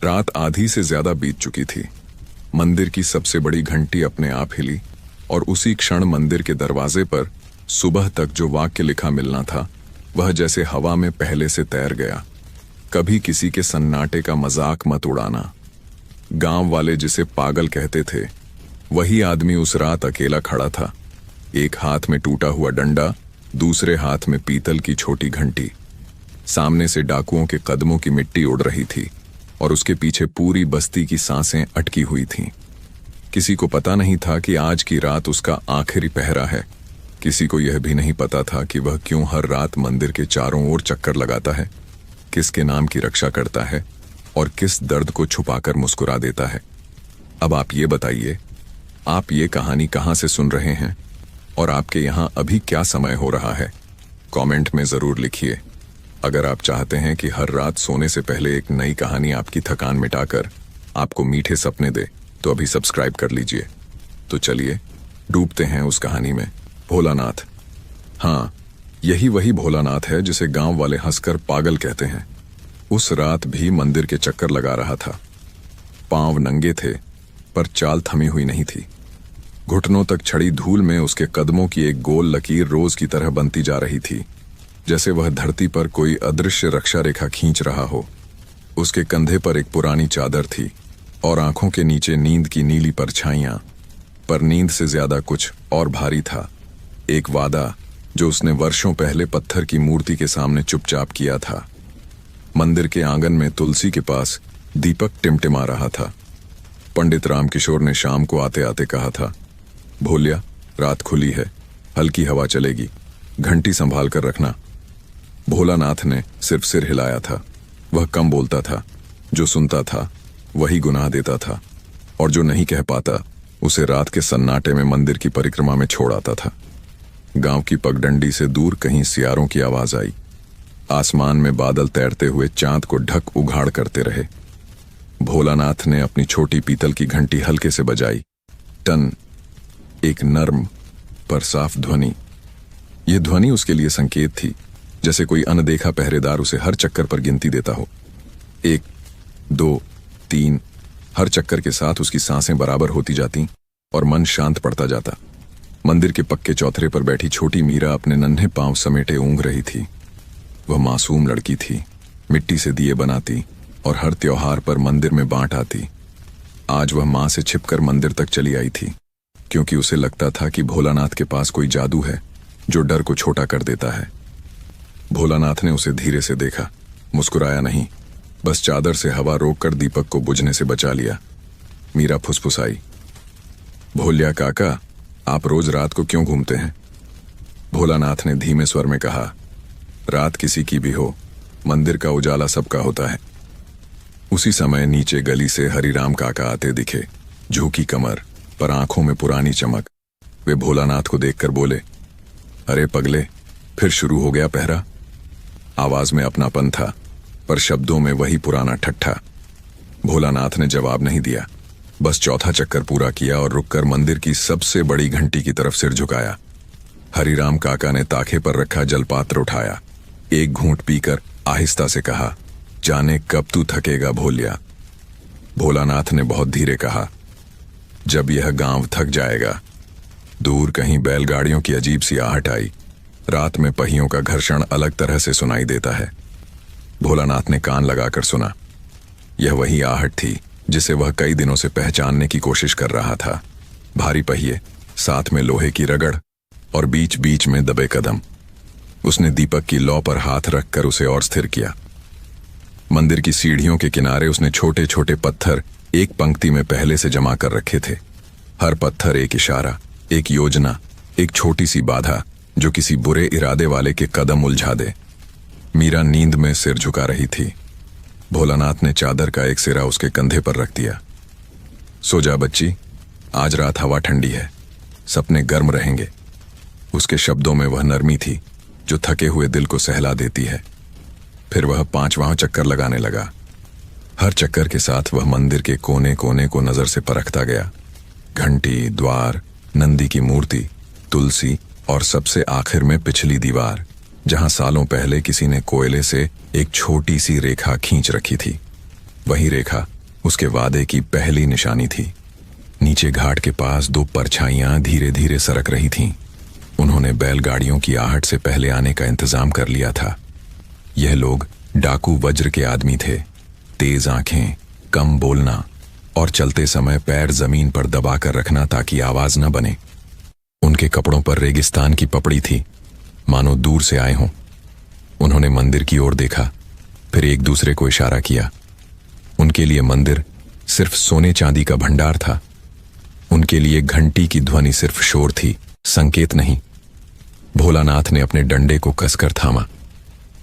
रात आधी से ज्यादा बीत चुकी थी। मंदिर की सबसे बड़ी घंटी अपने आप हिली और उसी क्षण मंदिर के दरवाजे पर सुबह तक जो वाक्य लिखा मिलना था वह जैसे हवा में पहले से तैर गया। कभी किसी के सन्नाटे का मजाक मत उड़ाना। गांव वाले जिसे पागल कहते थे वही आदमी उस रात अकेला खड़ा था। एक हाथ में टूटा हुआ डंडा, दूसरे हाथ में पीतल की छोटी घंटी। सामने से डाकुओं के कदमों की मिट्टी उड़ रही थी और उसके पीछे पूरी बस्ती की सांसें अटकी हुई थीं। किसी को पता नहीं था कि आज की रात उसका आखिरी पहरा है। किसी को यह भी नहीं पता था कि वह क्यों हर रात मंदिर के चारों ओर चक्कर लगाता है, किसके नाम की रक्षा करता है और किस दर्द को छुपाकर मुस्कुरा देता है। अब आप ये बताइए, आप ये कहानी कहाँ से सुन रहे हैं और आपके यहाँ अभी क्या समय हो रहा है? कमेंट में ज़रूर लिखिए। अगर आप चाहते हैं कि हर रात सोने से पहले एक नई कहानी आपकी थकान मिटाकर आपको मीठे सपने दे तो अभी सब्सक्राइब कर लीजिए। तो चलिए डूबते हैं उस कहानी में। भोलानाथ। हाँ, यही वही भोलानाथ है जिसे गांव वाले हंसकर पागल कहते हैं। उस रात भी मंदिर के चक्कर लगा रहा था। पांव नंगे थे पर चाल थमी हुई नहीं थी। घुटनों तक छड़ी धूल में उसके कदमों की एक गोल लकीर रोज की तरह बनती जा रही थी, जैसे वह धरती पर कोई अदृश्य रक्षा रेखा खींच रहा हो। उसके कंधे पर एक पुरानी चादर थी और आंखों के नीचे नींद की नीली परछाइयां। पर नींद से ज्यादा कुछ और भारी था। एक वादा जो उसने वर्षों पहले पत्थर की मूर्ति के सामने चुपचाप किया था। मंदिर के आंगन में तुलसी के पास दीपक टिमटिमा रहा था। पंडित रामकिशोर ने शाम को आते आते कहा था, भोलिया, रात खुली है, हल्की हवा चलेगी, घंटी संभाल कर रखना। भोलानाथ ने सिर्फ सिर हिलाया था। वह कम बोलता था। जो सुनता था वही गुनाह देता था और जो नहीं कह पाता उसे रात के सन्नाटे में मंदिर की परिक्रमा में छोड़ आता था। गांव की पगडंडी से दूर कहीं सियारों की आवाज आई। आसमान में बादल तैरते हुए चांद को ढक उघाड़ करते रहे। भोलानाथ ने अपनी छोटी पीतल की घंटी हल्के से बजाई। टन। एक नर्म पर साफ ध्वनि। यह ध्वनि उसके लिए संकेत थी, जैसे कोई अनदेखा पहरेदार उसे हर चक्कर पर गिनती देता हो। 1, 2, 3। हर चक्कर के साथ उसकी सांसें बराबर होती जाती और मन शांत पड़ता जाता। मंदिर के पक्के चौथरे पर बैठी छोटी मीरा अपने नन्हे पांव समेटे ऊँघ रही थी। वह मासूम लड़की थी। मिट्टी से दिए बनाती और हर त्योहार पर मंदिर में बांट आती। आज वह मां से छिपकर मंदिर तक चली आई थी, क्योंकि उसे लगता था कि भोलानाथ के पास कोई जादू है जो डर को छोटा कर देता है। भोलानाथ ने उसे धीरे से देखा, मुस्कुराया नहीं, बस चादर से हवा रोककर दीपक को बुझने से बचा लिया। मीरा फुसफुसाई, भोलिया काका, आप रोज रात को क्यों घूमते हैं? भोलानाथ ने धीमे स्वर में कहा, रात किसी की भी हो, मंदिर का उजाला सबका होता है। उसी समय नीचे गली से हरिराम काका आते दिखे, झुकी कमर पर आंखों में पुरानी चमक। वे भोलानाथ को देखकर बोले, अरे पगले, फिर शुरू हो गया पहरा? आवाज में अपनापन था पर शब्दों में वही पुराना ठट्ठा। भोलानाथ ने जवाब नहीं दिया, बस चौथा चक्कर पूरा किया और रुककर मंदिर की सबसे बड़ी घंटी की तरफ सिर झुकाया। हरिराम काका ने ताखे पर रखा जलपात्र उठाया, एक घूंट पीकर आहिस्ता से कहा, जाने कब तू थकेगा भोलिया। भोलानाथ ने बहुत धीरे कहा, जब यह गांव थक जाएगा। दूर कहीं बैलगाड़ियों की अजीब सी आहट आई। रात में पहियों का घर्षण अलग तरह से सुनाई देता है। भोलानाथ ने कान लगाकर सुना। यह वही आहट थी जिसे वह कई दिनों से पहचानने की कोशिश कर रहा था। भारी पहिए, साथ में लोहे की रगड़ और बीच बीच में दबे कदम। उसने दीपक की लौ पर हाथ रखकर उसे और स्थिर किया। मंदिर की सीढ़ियों के किनारे उसने छोटे छोटे पत्थर एक पंक्ति में पहले से जमा कर रखे थे। हर पत्थर एक इशारा, एक योजना, एक छोटी सी बाधा जो किसी बुरे इरादे वाले के कदम उलझा दे। मीरा नींद में सिर झुका रही थी। भोलानाथ ने चादर का एक सिरा उसके कंधे पर रख दिया। सो जा बच्ची, आज रात हवा ठंडी है, सपने गर्म रहेंगे। उसके शब्दों में वह नरमी थी जो थके हुए दिल को सहला देती है। फिर वह 5वां चक्कर लगाने लगा। हर चक्कर के साथ वह मंदिर के कोने कोने को नजर से परखता गया। घंटी, द्वार, नंदी की मूर्ति, तुलसी और सबसे आखिर में पिछली दीवार, जहां सालों पहले किसी ने कोयले से एक छोटी सी रेखा खींच रखी थी। वही रेखा उसके वादे की पहली निशानी थी। नीचे घाट के पास दो परछाइयां धीरे धीरे सरक रही थीं। उन्होंने बैलगाड़ियों की आहट से पहले आने का इंतजाम कर लिया था। यह लोग डाकू वज्र के आदमी थे। तेज आंखें, कम बोलना और चलते समय पैर जमीन पर दबाकर रखना ताकि आवाज न बने। उनके कपड़ों पर रेगिस्तान की पपड़ी थी, मानो दूर से आए हों। उन्होंने मंदिर की ओर देखा, फिर एक दूसरे को इशारा किया। उनके लिए मंदिर सिर्फ सोने चांदी का भंडार था। उनके लिए घंटी की ध्वनि सिर्फ शोर थी, संकेत नहीं। भोलानाथ ने अपने डंडे को कसकर थामा।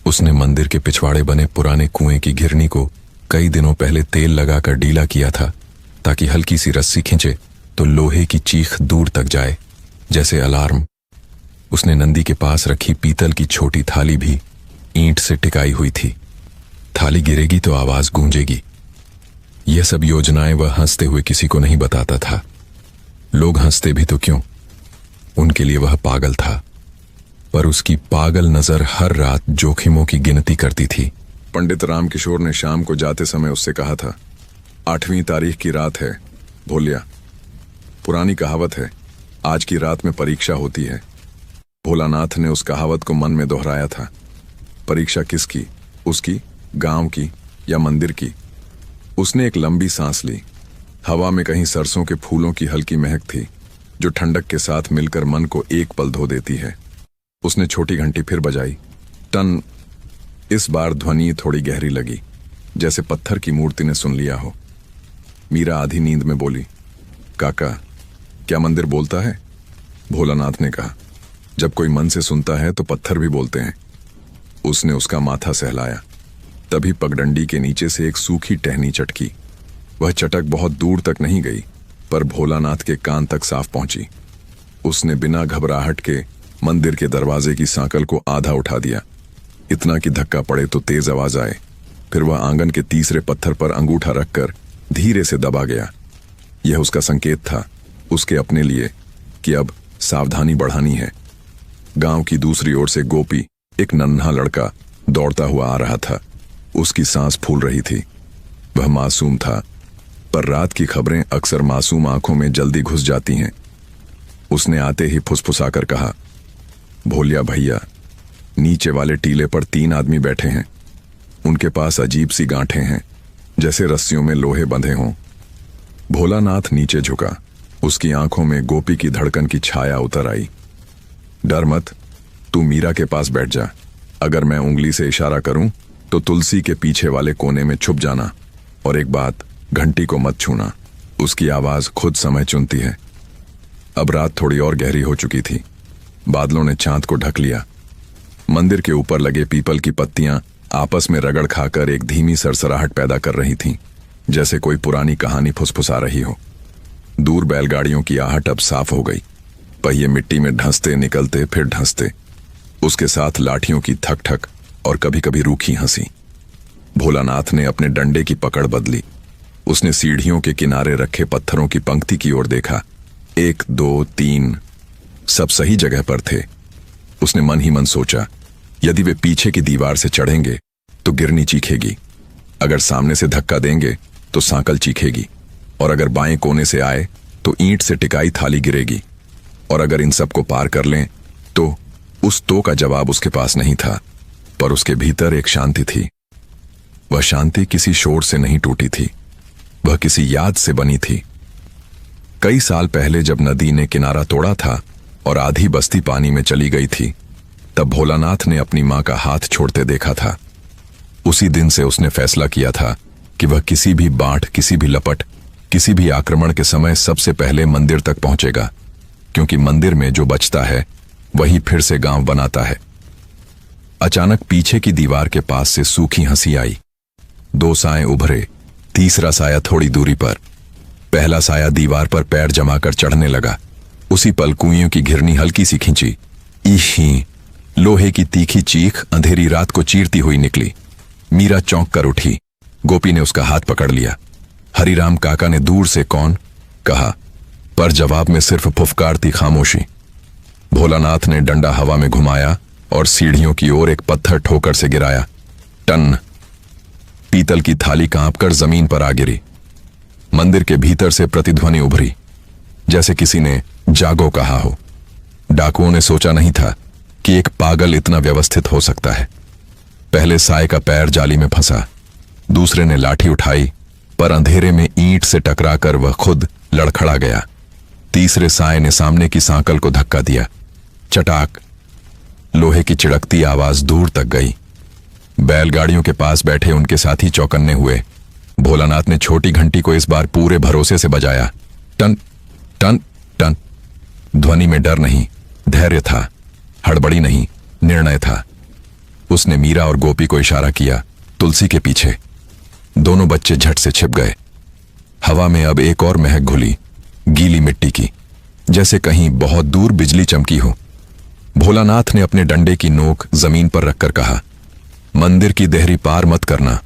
उसने मंदिर के पिछवाड़े बने पुराने कुएं की घिरनी को कई दिनों पहले तेल लगाकर ढीला किया था, ताकि हल्की सी रस्सी खींचे तो लोहे की चीख दूर तक जाए, जैसे अलार्म। उसने नंदी के पास रखी पीतल की छोटी थाली भी ईंट से टिकाई हुई थी। थाली गिरेगी तो आवाज गूंजेगी। यह सब योजनाएं वह हंसते हुए किसी को नहीं बताता था। लोग हंसते भी तो क्यों, उनके लिए वह पागल था। पर उसकी पागल नजर हर रात जोखिमों की गिनती करती थी। पंडित रामकिशोर ने शाम को जाते समय उससे कहा था, 8वीं तारीख की रात है भोलिया। पुरानी कहावत है, आज की रात में परीक्षा होती है। भोलानाथ ने उस कहावत को मन में दोहराया था। परीक्षा किसकी? उसकी, गांव की या मंदिर की? उसने एक लंबी सांस ली। हवा में कहीं सरसों के फूलों की हल्की महक थी, जो ठंडक के साथ मिलकर मन को एक पल धो देती है। उसने छोटी घंटी फिर बजाई। टन। इस बार ध्वनि थोड़ी गहरी लगी, जैसे पत्थर की मूर्ति ने सुन लिया हो। मीरा आधी नींद में बोली, काका, क्या मंदिर बोलता है? भोलानाथ ने कहा, जब कोई मन से सुनता है तो पत्थर भी बोलते हैं। उसने उसका माथा सहलाया। तभी पगडंडी के नीचे से एक सूखी टहनी चटकी। वह चटक बहुत दूर तक नहीं गई, पर भोलानाथ के कान तक साफ पहुंची। उसने बिना घबराहट के मंदिर के दरवाजे की सांकल को आधा उठा दिया, इतना कि धक्का पड़े तो तेज आवाज आए। फिर वह आंगन के तीसरे पत्थर पर अंगूठा रखकर धीरे से दबा गया। यह उसका संकेत था, उसके अपने लिए, कि अब सावधानी बढ़ानी है। गांव की दूसरी ओर से गोपी, एक नन्हा लड़का, दौड़ता हुआ आ रहा था। उसकी सांस फूल रही थी। वह मासूम था, पर रात की खबरें अक्सर मासूम आंखों में जल्दी घुस जाती हैं। उसने आते ही फुसफुसाकर कहा, भोलिया भैया, नीचे वाले टीले पर 3 आदमी बैठे हैं। उनके पास अजीब सी गांठें हैं, जैसे रस्सियों में लोहे बंधे हों। भोलानाथ नीचे झुका। उसकी आंखों में गोपी की धड़कन की छाया उतर आई। डर मत, तू मीरा के पास बैठ जा। अगर मैं उंगली से इशारा करूं तो तुलसी के पीछे वाले कोने में छुप जाना। और एक बात, घंटी को मत छूना, उसकी आवाज खुद समय चुनती है। अब रात थोड़ी और गहरी हो चुकी थी। बादलों ने चांद को ढक लिया। मंदिर के ऊपर लगे पीपल की पत्तियां आपस में रगड़ खाकर एक धीमी सरसराहट पैदा कर रही थीं, जैसे कोई पुरानी कहानी फुसफुसा रही हो। दूर बैलगाड़ियों की आहट अब साफ हो गई। पहिए मिट्टी में ढंसते निकलते फिर ढंसते। उसके साथ लाठियों की ठक ठक और कभी कभी रूखी हंसी। भोलानाथ ने अपने डंडे की पकड़ बदली। उसने सीढ़ियों के किनारे रखे पत्थरों की पंक्ति की ओर देखा। 1, 2, 3 सब सही जगह पर थे। उसने मन ही मन सोचा, यदि वे पीछे की दीवार से चढ़ेंगे तो गिरनी चीखेगी, अगर सामने से धक्का देंगे तो सांकल चीखेगी, और अगर बाएं कोने से आए तो ईंट से टिकाई थाली गिरेगी, और अगर इन सब को पार कर लें तो। उस तो का जवाब उसके पास नहीं था, पर उसके भीतर एक शांति थी। वह शांति किसी शोर से नहीं टूटी थी, वह किसी याद से बनी थी। कई साल पहले जब नदी ने किनारा तोड़ा था और आधी बस्ती पानी में चली गई थी, तब भोलानाथ ने अपनी मां का हाथ छोड़ते देखा था। उसी दिन से उसने फैसला किया था कि वह किसी भी बाढ़, किसी भी लपट, किसी भी आक्रमण के समय सबसे पहले मंदिर तक पहुंचेगा, क्योंकि मंदिर में जो बचता है वही फिर से गांव बनाता है। अचानक पीछे की दीवार के पास से सूखी हंसी आई। 2 साए उभरे, तीसरा साया थोड़ी दूरी पर। पहला साया दीवार पर पैर जमाकर चढ़ने लगा। उसी पल कुइयों की घिरनी हल्की सी खींची। ईही, लोहे की तीखी चीख अंधेरी रात को चीरती हुई निकली। मीरा चौंक कर उठी। गोपी ने उसका हाथ पकड़ लिया। हरिराम काका ने दूर से कौन कहा, पर जवाब में सिर्फ फुफकारती खामोशी। भोलानाथ ने डंडा हवा में घुमाया और सीढ़ियों की ओर एक पत्थर ठोकर से गिराया। टन। पीतल की थाली कांपकर जमीन पर आ गिरी। मंदिर के भीतर से प्रतिध्वनि उभरी, जैसे किसी ने जागो कहा हो। डाकुओं ने सोचा नहीं था कि एक पागल इतना व्यवस्थित हो सकता है। पहले साय का पैर जाली में फंसा, दूसरे ने लाठी उठाई, पर अंधेरे में ईंट से टकराकर वह खुद लड़खड़ा गया। तीसरे साय ने सामने की सांकल को धक्का दिया। चटाक, लोहे की चिड़कती आवाज दूर तक गई। बैलगाड़ियों के पास बैठे उनके साथी चौकन्ने हुए। भोलानाथ ने छोटी घंटी को इस बार पूरे भरोसे से बजाया। टन टन टन। ध्वनि में डर नहीं, धैर्य था। हड़बड़ी नहीं, निर्णय था। उसने मीरा और गोपी को इशारा किया, तुलसी के पीछे। दोनों बच्चे झट से छिप गए। हवा में अब एक और महक घुली, गीली मिट्टी की, जैसे कहीं बहुत दूर बिजली चमकी हो। भोलानाथ ने अपने डंडे की नोक जमीन पर रखकर कहा, मंदिर की देहरी पार मत करना।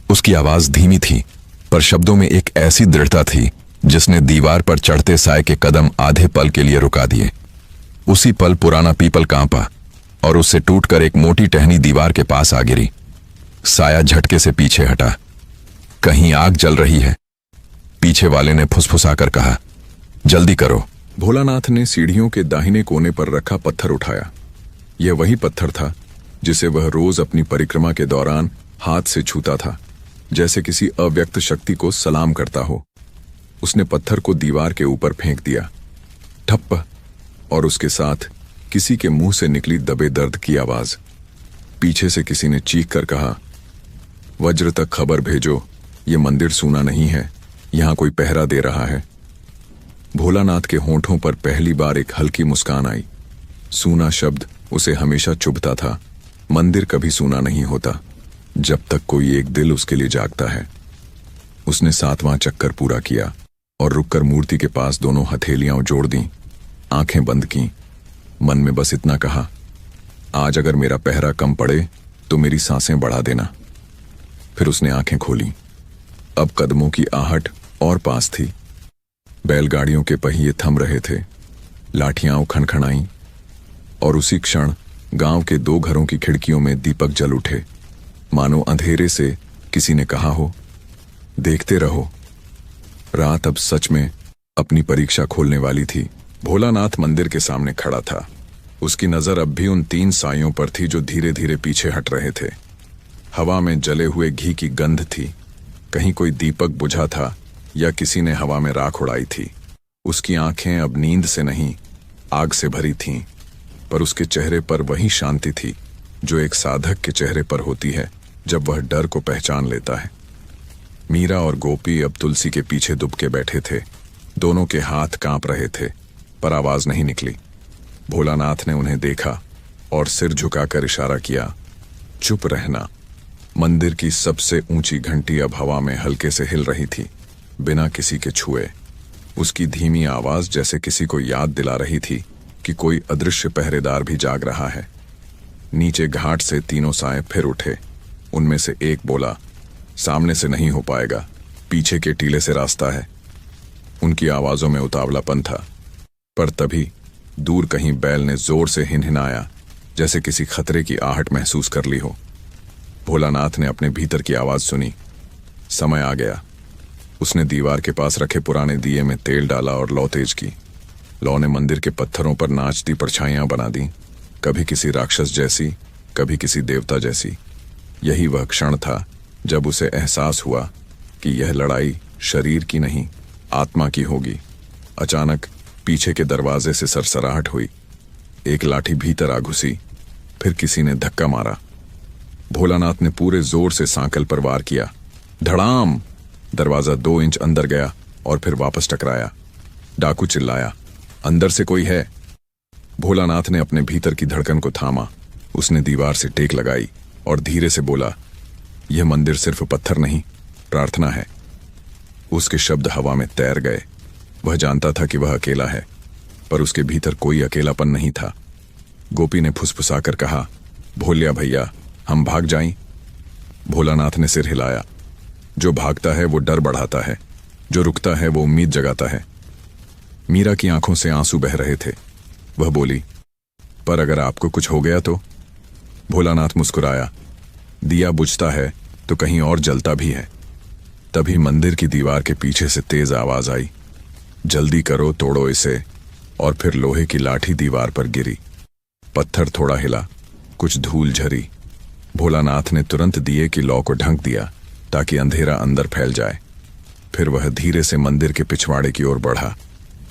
उसकी आवाज धीमी थी, पर शब्दों में एक ऐसी दृढ़ता थी जिसने दीवार पर चढ़ते साय के कदम आधे पल के लिए रुका दिए। उसी पल पुराना पीपल कांपा और उससे टूटकर एक मोटी टहनी दीवार के पास आ गिरी। साया झटके से पीछे हटा। कहीं आग जल रही है, पीछे वाले ने फुसफुसाकर कहा। जल्दी करो। भोलानाथ ने सीढ़ियों के दाहिने कोने पर रखा पत्थर उठाया। यह वही पत्थर था जिसे वह रोज अपनी परिक्रमा के दौरान हाथ से छूता था, जैसे किसी अव्यक्त शक्ति को सलाम करता हो। उसने पत्थर को दीवार के ऊपर फेंक दिया। ठप्प, और उसके साथ किसी के मुंह से निकली दबे दर्द की आवाज। पीछे से किसी ने चीख कर कहा, वज्र तक खबर भेजो, ये मंदिर सूना नहीं है, यहां कोई पहरा दे रहा है। भोलानाथ के होंठों पर पहली बार एक हल्की मुस्कान आई। सूना शब्द उसे हमेशा चुभता था। मंदिर कभी सूना नहीं होता जब तक कोई एक दिल उसके लिए जागता है। उसने 7वां चक्कर पूरा किया और रुककर मूर्ति के पास दोनों हथेलियां जोड़ दी, आंखें बंद की। मन में बस इतना कहा, आज अगर मेरा पहरा कम पड़े तो मेरी सांसें बढ़ा देना। फिर उसने आंखें खोली। अब कदमों की आहट और पास थी। बैलगाड़ियों के पहिए थम रहे थे, लाठियां खनखनाई, और उसी क्षण गांव के 2 घरों की खिड़कियों में दीपक जल उठे, मानो अंधेरे से किसी ने कहा हो, देखते रहो। रात अब सच में अपनी परीक्षा खोलने वाली थी। भोलानाथ मंदिर के सामने खड़ा था। उसकी नजर अब भी उन 3 साइयों पर थी जो धीरे धीरे पीछे हट रहे थे। हवा में जले हुए घी की गंध थी। कहीं कोई दीपक बुझा था या किसी ने हवा में राख उड़ाई थी। उसकी आंखें अब नींद से नहीं, आग से भरी थीं, पर उसके चेहरे पर वही शांति थी जो एक साधक के चेहरे पर होती है जब वह डर को पहचान लेता है। मीरा और गोपी अब तुलसी के पीछे दुबके बैठे थे। दोनों के हाथ कांप रहे थे, पर आवाज नहीं निकली। भोलानाथ ने उन्हें देखा और सिर झुकाकर इशारा किया, चुप रहना। मंदिर की सबसे ऊंची घंटी अब हवा में हल्के से हिल रही थी, बिना किसी के छुए। उसकी धीमी आवाज जैसे किसी को याद दिला रही थी कि कोई अदृश्य पहरेदार भी जाग रहा है। नीचे घाट से 3 साए फिर उठे। उनमें से एक बोला, सामने से नहीं हो पाएगा, पीछे के टीले से रास्ता है। उनकी आवाजों में उतावलापन था, पर तभी दूर कहीं बैल ने जोर से हिनहिनाया, जैसे किसी खतरे की आहट महसूस कर ली हो। भोलानाथ ने अपने भीतर की आवाज सुनी। समय आ गया। उसने दीवार के पास रखे पुराने दिए में तेल डाला और लौ तेज की। लौ ने मंदिर के पत्थरों पर नाचती परछाइयां बना दी, कभी किसी राक्षस जैसी, कभी किसी देवता जैसी। यही वह क्षण था जब उसे एहसास हुआ कि यह लड़ाई शरीर की नहीं, आत्मा की होगी। अचानक पीछे के दरवाजे से सरसराहट हुई। एक लाठी भीतर आ घुसी, फिर किसी ने धक्का मारा। भोलानाथ ने पूरे जोर से सांकल पर वार किया। धड़ाम! दरवाजा 2 इंच अंदर गया और फिर वापस टकराया। डाकू चिल्लाया, अंदर से कोई है। भोलानाथ ने अपने भीतर की धड़कन को थामा। उसने दीवार से टेक लगाई और धीरे से बोला, यह मंदिर सिर्फ पत्थर नहीं, प्रार्थना है। उसके शब्द हवा में तैर गए। वह जानता था कि वह अकेला है, पर उसके भीतर कोई अकेलापन नहीं था। गोपी ने फुसफुसाकर कहा, भोलिया भैया, हम भाग जाएं? भोलानाथ ने सिर हिलाया। जो भागता है वो डर बढ़ाता है, जो रुकता है वो उम्मीद जगाता है। मीरा की आंखों से आंसू बह रहे थे। वह बोली, पर अगर आपको कुछ हो गया तो? भोलानाथ मुस्कुराया, दिया बुझता है तो कहीं और जलता भी है। तभी मंदिर की दीवार के पीछे से तेज आवाज आई, जल्दी करो, तोड़ो इसे। और फिर लोहे की लाठी दीवार पर गिरी। पत्थर थोड़ा हिला, कुछ धूल झरी। भोलानाथ ने तुरंत दिए की लौ को ढंक दिया ताकि अंधेरा अंदर फैल जाए। फिर वह धीरे से मंदिर के पिछवाड़े की ओर बढ़ा।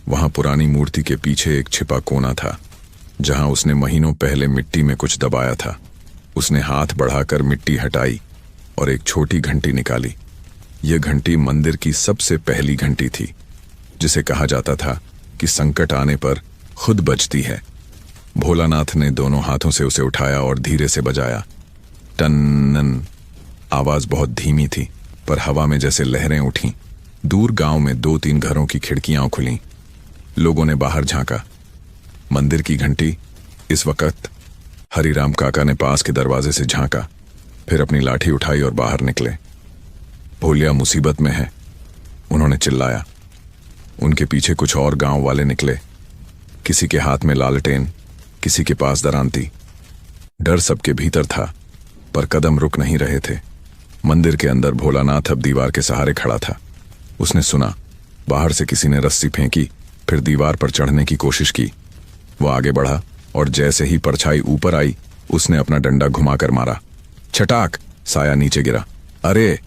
वहां पुरानी मूर्ति के पीछे एक छिपा कोना था, जहां उसने महीनों पहले मिट्टी में कुछ दबाया था। उसने हाथ बढ़ाकर मिट्टी हटाई और एक छोटी घंटी निकाली। यह घंटी मंदिर की सबसे पहली घंटी थी, जिसे कहा जाता था कि संकट आने पर खुद बजती है। भोलानाथ ने दोनों हाथों से उसे उठाया और धीरे से बजाया। टन। आवाज बहुत धीमी थी, पर हवा में जैसे लहरें उठीं। दूर गांव में 2-3 घरों की खिड़कियां खुलीं। लोगों ने बाहर झांका। मंदिर की घंटी। इस वक्त हरिराम काका ने पास के दरवाजे से झांका, फिर अपनी लाठी उठाई और बाहर निकले। भोलिया मुसीबत में है, उन्होंने चिल्लाया। उनके पीछे कुछ और गांव वाले निकले। किसी के हाथ में लालटेन, किसी के पास दरांती। डर सबके भीतर था, पर कदम रुक नहीं रहे थे। मंदिर के अंदर भोलानाथ अब दीवार के सहारे खड़ा था। उसने सुना, बाहर से किसी ने रस्सी फेंकी, फिर दीवार पर चढ़ने की कोशिश की। वो आगे बढ़ा और जैसे ही परछाई ऊपर आई, उसने अपना डंडा घुमाकर मारा। छटाक, साया नीचे गिरा। अरे!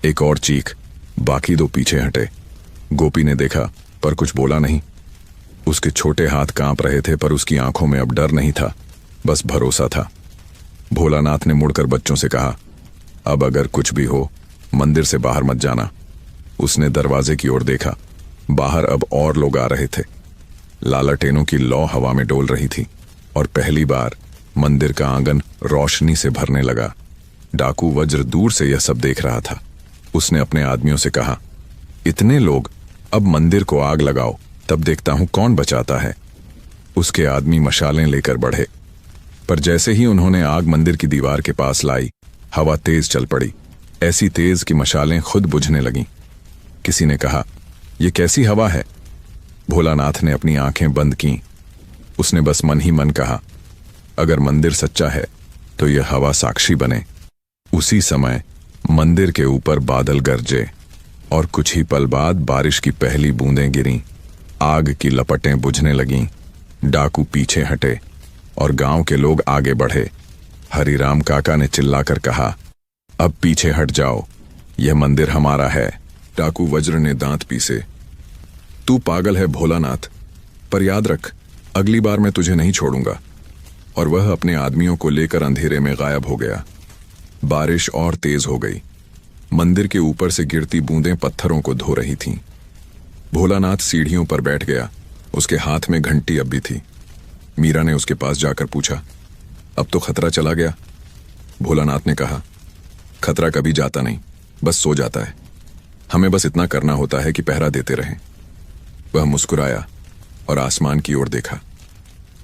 एक और चीख। बाकी 2 पीछे हटे। गोपी ने देखा, पर कुछ बोला नहीं। उसके छोटे हाथ कांप रहे थे, पर उसकी आंखों में अब डर नहीं था, बस भरोसा था। भोलानाथ ने मुड़कर बच्चों से कहा, अब अगर कुछ भी हो, मंदिर से बाहर मत जाना। उसने दरवाजे की ओर देखा। बाहर अब और लोग आ रहे थे। लालटेनों की लौ हवा में डोल रही थी और पहली बार मंदिर का आंगन रोशनी से भरने लगा। डाकू वज्र दूर से यह सब देख रहा था। उसने अपने आदमियों से कहा, इतने लोग, अब मंदिर को आग लगाओ, तब देखता हूं कौन बचाता है। उसके आदमी मशालें लेकर बढ़े, पर जैसे ही उन्होंने आग मंदिर की दीवार के पास लाई, हवा तेज चल पड़ी, ऐसी तेज कि मशालें खुद बुझने लगीं। किसी ने कहा, यह कैसी हवा है? भोलानाथ ने अपनी आंखें बंद कीं। उसने बस मन ही मन कहा, अगर मंदिर सच्चा है तो यह हवा साक्षी बने। उसी समय मंदिर के ऊपर बादल गरजे और कुछ ही पल बाद बारिश की पहली बूंदें गिरीं। आग की लपटें बुझने लगीं। डाकू पीछे हटे और गांव के लोग आगे बढ़े। हरिराम काका ने चिल्लाकर कहा, अब पीछे हट जाओ, यह मंदिर हमारा है। डाकू वज्र ने दांत पीसे। तू पागल है भोलानाथ, पर याद रख, अगली बार मैं तुझे नहीं छोड़ूंगा। और वह अपने आदमियों को लेकर अंधेरे में गायब हो गया। बारिश और तेज हो गई। मंदिर के ऊपर से गिरती बूंदें पत्थरों को धो रही थीं। भोलानाथ सीढ़ियों पर बैठ गया। उसके हाथ में घंटी अब भी थी। मीरा ने उसके पास जाकर पूछा, अब तो खतरा चला गया? भोलानाथ ने कहा, खतरा कभी जाता नहीं, बस सो जाता है। हमें बस इतना करना होता है कि पहरा देते रहें। वह मुस्कुराया और आसमान की ओर देखा।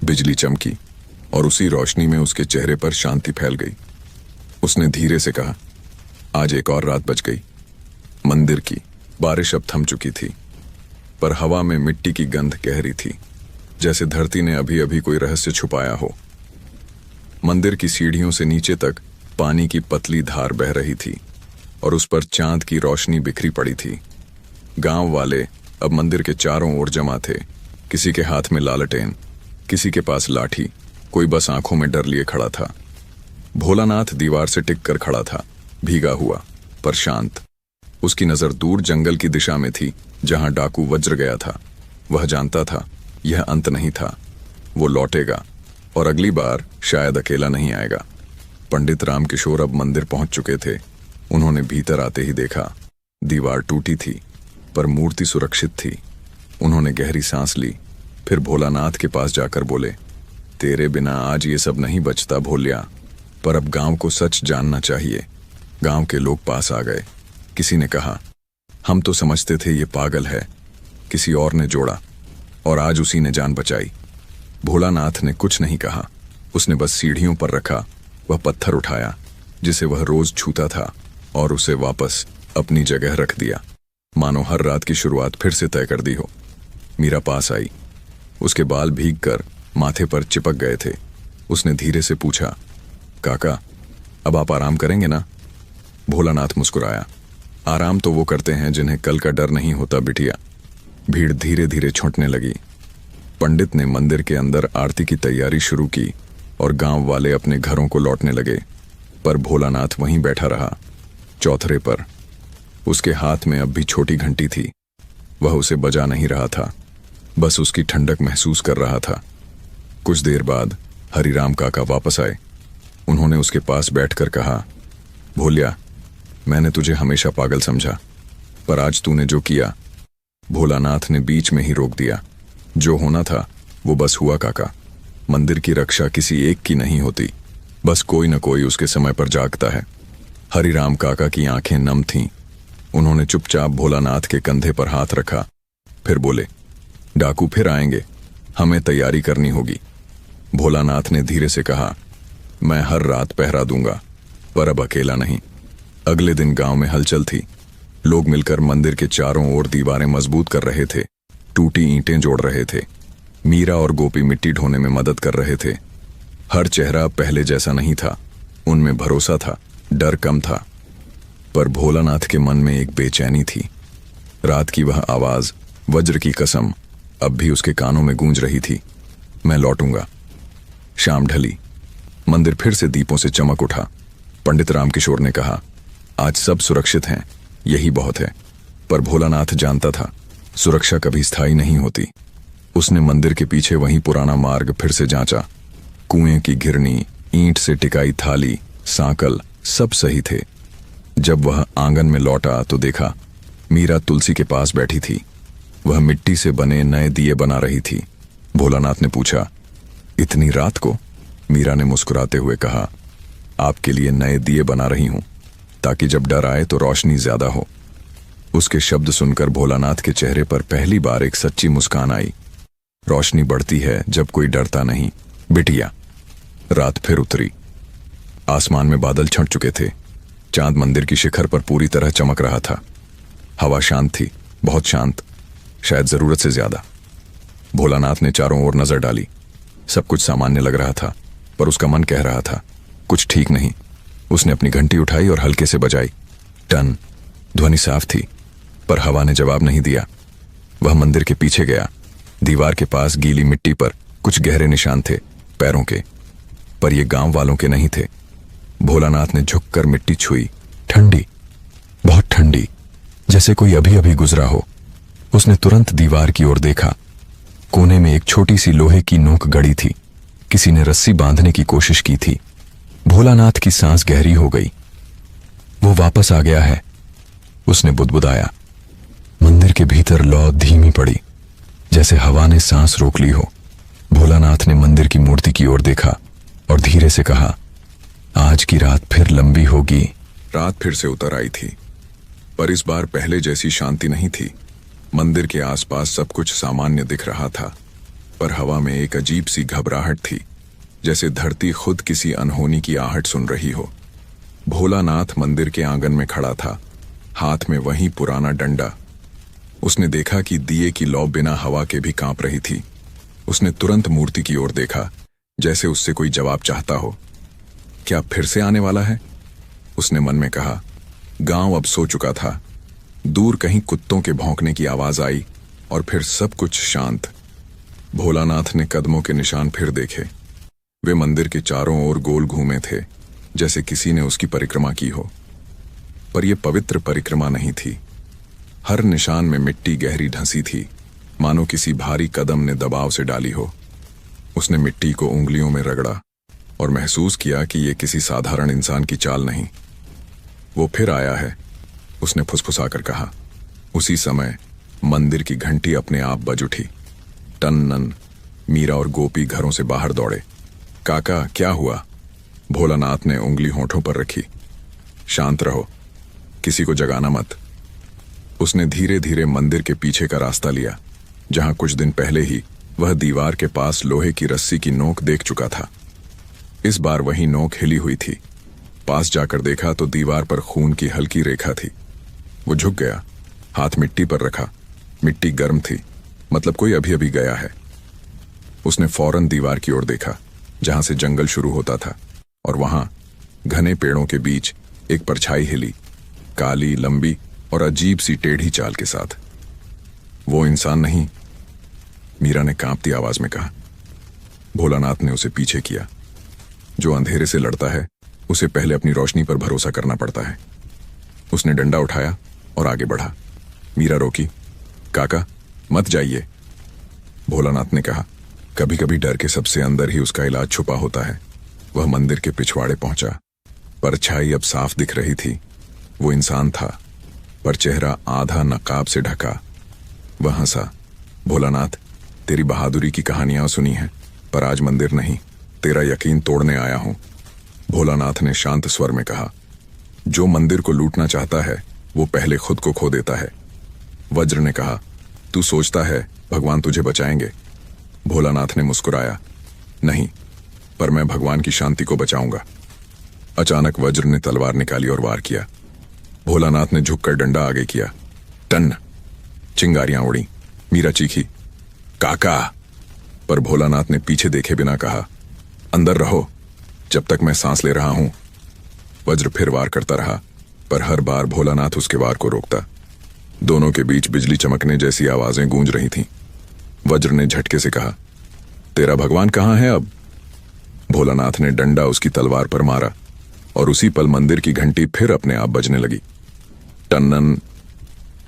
बिजली चमकी और उसी रोशनी में उसके चेहरे पर शांति फैल गई। उसने धीरे से कहा, आज एक और रात बच गई। मंदिर की बारिश अब थम चुकी थी, पर हवा में मिट्टी की गंध गहरी थी, जैसे धरती ने अभी अभी कोई रहस्य छुपाया हो। मंदिर की सीढ़ियों से नीचे तक पानी की पतली धार बह रही थी और उस पर चांद की रोशनी बिखरी पड़ी थी। गांव वाले अब मंदिर के चारों ओर जमा थे। किसी के हाथ में लालटेन, किसी के पास लाठी, कोई बस आंखों में डर लिए खड़ा था। भोलानाथ दीवार से टिक कर खड़ा था, भीगा हुआ पर शांत। उसकी नजर दूर जंगल की दिशा में थी, जहां डाकू वज्र गया था। वह जानता था यह अंत नहीं था, वो लौटेगा और अगली बार शायद अकेला नहीं आएगा। पंडित रामकिशोर अब मंदिर पहुंच चुके थे। उन्होंने भीतर आते ही देखा, दीवार टूटी थी पर मूर्ति सुरक्षित थी। उन्होंने गहरी सांस ली, फिर भोलानाथ के पास जाकर बोले, तेरे बिना आज ये सब नहीं बचता भोलिया, पर अब गांव को सच जानना चाहिए। गांव के लोग पास आ गए। किसी ने कहा, हम तो समझते थे ये पागल है। किसी और ने जोड़ा, और आज उसी ने जान बचाई। भोलानाथ ने कुछ नहीं कहा। उसने बस सीढ़ियों पर रखा वह पत्थर उठाया जिसे वह रोज छूता था और उसे वापस अपनी जगह रख दिया, मानो हर रात की शुरुआत फिर से तय कर दी हो। मीरा पास आई। उसके बाल भीगकर माथे पर चिपक गए थे। उसने धीरे से पूछा, काका, अब आप आराम करेंगे ना? भोलानाथ मुस्कुराया। आराम तो वो करते हैं जिन्हें कल का डर नहीं होता बिटिया। भीड़ धीरे धीरे छूटने लगी। पंडित ने मंदिर के अंदर आरती की तैयारी शुरू की और गांव वाले अपने घरों को लौटने लगे, पर भोलानाथ वहीं बैठा रहा, चौथरे पर। उसके हाथ में अब भी छोटी घंटी थी। वह उसे बजा नहीं रहा था, बस उसकी ठंडक महसूस कर रहा था। कुछ देर बाद हरिराम काका वापस आए। उन्होंने उसके पास बैठकर कहा, भोलिया, मैंने तुझे हमेशा पागल समझा, पर आज तूने जो किया। भोलानाथ ने बीच में ही रोक दिया। जो होना था वो बस हुआ काका। मंदिर की रक्षा किसी एक की नहीं होती, बस कोई न कोई उसके समय पर जागता है। हरिराम काका की आंखें नम थीं। उन्होंने चुपचाप भोलानाथ के कंधे पर हाथ रखा, फिर बोले, डाकू फिर आएंगे, हमें तैयारी करनी होगी। भोलानाथ ने धीरे से कहा, मैं हर रात पहरा दूंगा, पर अब अकेला नहीं। अगले दिन गांव में हलचल थी। लोग मिलकर मंदिर के चारों ओर दीवारें मजबूत कर रहे थे, टूटी ईंटें जोड़ रहे थे। मीरा और गोपी मिट्टी ढोने में मदद कर रहे थे। हर चेहरा पहले जैसा नहीं था, उनमें भरोसा था, डर कम था। पर भोलानाथ के मन में एक बेचैनी थी। रात की वह आवाज, वज्र की कसम, अब भी उसके कानों में गूंज रही थी, मैं लौटूंगा। शाम ढली। मंदिर फिर से दीपों से चमक उठा। पंडित रामकिशोर ने कहा, आज सब सुरक्षित हैं, यही बहुत है। पर भोलानाथ जानता था, सुरक्षा कभी स्थायी नहीं होती। उसने मंदिर के पीछे वही पुराना मार्ग फिर से जांचा। कुएं की घिरनी, ईंट से टिकाई थाली, सांकल, सब सही थे। जब वह आंगन में लौटा तो देखा मीरा तुलसी के पास बैठी थी। वह मिट्टी से बने नए दिए बना रही थी। भोलानाथ ने पूछा, इतनी रात को? मीरा ने मुस्कुराते हुए कहा, आपके लिए नए दिए बना रही हूं, ताकि जब डर आए तो रोशनी ज्यादा हो। उसके शब्द सुनकर भोलानाथ के चेहरे पर पहली बार एक सच्ची मुस्कान आई। रोशनी बढ़ती है जब कोई डरता नहीं, बिटिया। रात फिर उतरी। आसमान में बादल छंट चुके थे। चांद मंदिर की शिखर पर पूरी तरह चमक रहा था। हवा शांत थी, बहुत शांत, शायद जरूरत से ज्यादा। भोलानाथ ने चारों ओर नजर डाली। सब कुछ सामान्य लग रहा था, पर उसका मन कह रहा था, कुछ ठीक नहीं। उसने अपनी घंटी उठाई और हल्के से बजाई। टन। ध्वनि साफ थी, पर हवा ने जवाब नहीं दिया। वह मंदिर के पीछे गया। दीवार के पास गीली मिट्टी पर कुछ गहरे निशान थे, पैरों के, पर ये गांव वालों के नहीं थे। भोलानाथ ने झुककर मिट्टी छुई। ठंडी, बहुत ठंडी, जैसे कोई अभी अभी गुजरा हो। उसने तुरंत दीवार की ओर देखा। कोने में एक छोटी सी लोहे की नोक गड़ी थी। किसी ने रस्सी बांधने की कोशिश की थी। भोलानाथ की सांस गहरी हो गई। वो वापस आ गया है, उसने बुदबुदाया। मंदिर के भीतर लौ धीमी पड़ी, जैसे हवा ने सांस रोक ली हो। भोलानाथ ने मंदिर की मूर्ति की ओर देखा और धीरे से कहा, आज की रात फिर लंबी होगी। रात फिर से उतर आई थी, पर इस बार पहले जैसी शांति नहीं थी। मंदिर के आसपास सब कुछ सामान्य दिख रहा था, पर हवा में एक अजीब सी घबराहट थी, जैसे धरती खुद किसी अनहोनी की आहट सुन रही हो। भोलानाथ मंदिर के आंगन में खड़ा था, हाथ में वही पुराना डंडा। उसने देखा कि दिए की लौ बिना हवा के भी कांप रही थी। उसने तुरंत मूर्ति की ओर देखा, जैसे उससे कोई जवाब चाहता हो। क्या फिर से आने वाला है? उसने मन में कहा। गांव अब सो चुका था। दूर कहीं कुत्तों के भौंकने की आवाज आई और फिर सब कुछ शांत। भोलानाथ ने कदमों के निशान फिर देखे। वे मंदिर के चारों ओर गोल घूमे थे, जैसे किसी ने उसकी परिक्रमा की हो। पर यह पवित्र परिक्रमा नहीं थी। हर निशान में मिट्टी गहरी ढंसी थी, मानो किसी भारी कदम ने दबाव से डाली हो। उसने मिट्टी को उंगलियों में रगड़ा और महसूस किया कि यह किसी साधारण इंसान की चाल नहीं। वो फिर आया है, उसने फुसफुसाकर कहा। उसी समय मंदिर की घंटी अपने आप बज उठी। टन-नन। मीरा और गोपी घरों से बाहर दौड़े। काका, क्या हुआ? भोलानाथ ने उंगली होठों पर रखी। शांत रहो, किसी को जगाना मत। उसने धीरे धीरे मंदिर के पीछे का रास्ता लिया, जहां कुछ दिन पहले ही वह दीवार के पास लोहे की रस्सी की नोक देख चुका था। इस बार वही नोक हिली हुई थी। पास जाकर देखा तो दीवार पर खून की हल्की रेखा थी। वो झुक गया, हाथ मिट्टी पर रखा। मिट्टी गर्म थी, मतलब कोई अभी अभी गया है। उसने फौरन दीवार की ओर देखा, जहां से जंगल शुरू होता था, और वहां घने पेड़ों के बीच एक परछाई हिली, काली, लंबी और अजीब सी टेढ़ी चाल के साथ। वो इंसान नहीं, मीरा ने कांपती आवाज में कहा। भोलानाथ ने उसे पीछे किया। जो अंधेरे से लड़ता है उसे पहले अपनी रोशनी पर भरोसा करना पड़ता है। उसने डंडा उठाया और आगे बढ़ा। मीरा रोकी। काका, मत जाइए, भोलानाथ ने कहा। कभी कभी डर के सबसे अंदर ही उसका इलाज छुपा होता है। वह मंदिर के पिछवाड़े पहुंचा। परछाई अब साफ दिख रही थी। वो इंसान था, पर चेहरा आधा नकाब से ढका। वह हंसा। भोलानाथ, तेरी बहादुरी की कहानियां सुनी हैं, पर आज मंदिर नहीं, तेरा यकीन तोड़ने आया हूं, भोलानाथ ने शांत स्वर में कहा। जो मंदिर को लूटना चाहता है वो पहले खुद को खो देता है। वज्र ने कहा, तू सोचता है भगवान तुझे बचाएंगे? भोलानाथ ने मुस्कुराया। नहीं, पर मैं भगवान की शांति को बचाऊंगा। अचानक वज्र ने तलवार निकाली और वार किया। भोलानाथ ने झुककर डंडा आगे किया। टन, चिंगारियां उड़ी। मीरा चीखी, काका! पर भोलानाथ ने पीछे देखे बिना कहा, अंदर रहो जब तक मैं सांस ले रहा हूं। वज्र फिर वार करता रहा, पर हर बार भोलानाथ उसके वार को रोकता। दोनों के बीच बिजली चमकने जैसी आवाजें गूंज रही थीं। वज्र ने झटके से कहा, तेरा भगवान कहां है अब? भोलानाथ ने डंडा उसकी तलवार पर मारा और उसी पल मंदिर की घंटी फिर अपने आप बजने लगी। टन्नन!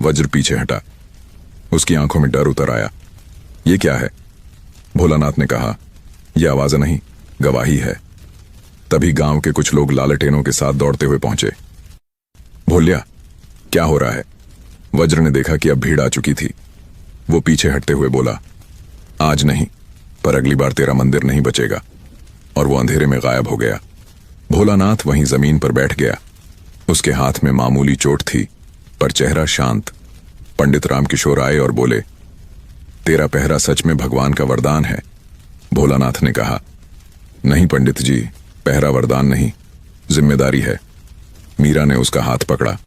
वज्र पीछे हटा। उसकी आंखों में डर उतर आया। ये क्या है? भोलानाथ ने कहा, यह आवाज नहीं, गवाही है। तभी गांव के कुछ लोग लालटेनों के साथ दौड़ते हुए पहुंचे। भोलिया, क्या हो रहा है? वज्र ने देखा कि अब भीड़ आ चुकी थी। वो पीछे हटते हुए बोला, आज नहीं, पर अगली बार तेरा मंदिर नहीं बचेगा। और वो अंधेरे में गायब हो गया। भोलानाथ वहीं जमीन पर बैठ गया। उसके हाथ में मामूली चोट थी, पर चेहरा शांत। पंडित रामकिशोर आए और बोले, तेरा पहरा सच में भगवान का वरदान है। भोलानाथ ने कहा, नहीं पंडित जी, पहरा वरदान नहीं, जिम्मेदारी है। मीरा ने उसका हाथ पकड़ा।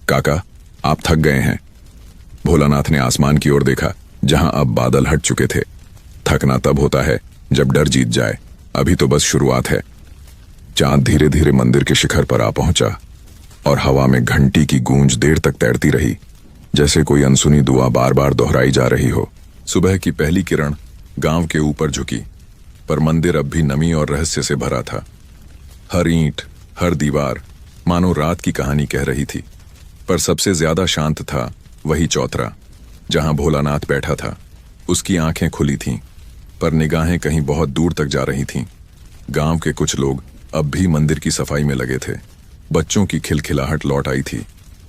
काका, आप थक गए हैं। भोलानाथ ने आसमान की ओर देखा, जहां अब बादल हट चुके थे। थकना तब होता है जब डर जीत जाए, अभी तो बस शुरुआत है। चांद धीरे धीरे मंदिर के शिखर पर आ पहुंचा और हवा में घंटी की गूंज देर तक तैरती रही, जैसे कोई अनसुनी दुआ बार बार दोहराई जा रही हो। सुबह की पहली किरण गांव के ऊपर झुकी, पर मंदिर अब भी नमी और रहस्य से भरा था। हर ईंट, हर दीवार मानो रात की कहानी कह रही थी। पर सबसे ज्यादा शांत था वही चौतरा, जहां भोलानाथ बैठा था। उसकी आंखें खुली थीं, पर निगाहें कहीं बहुत दूर तक जा रही थीं। गांव के कुछ लोग अब भी मंदिर की सफाई में लगे थे। बच्चों की खिलखिलाहट लौट आई थी,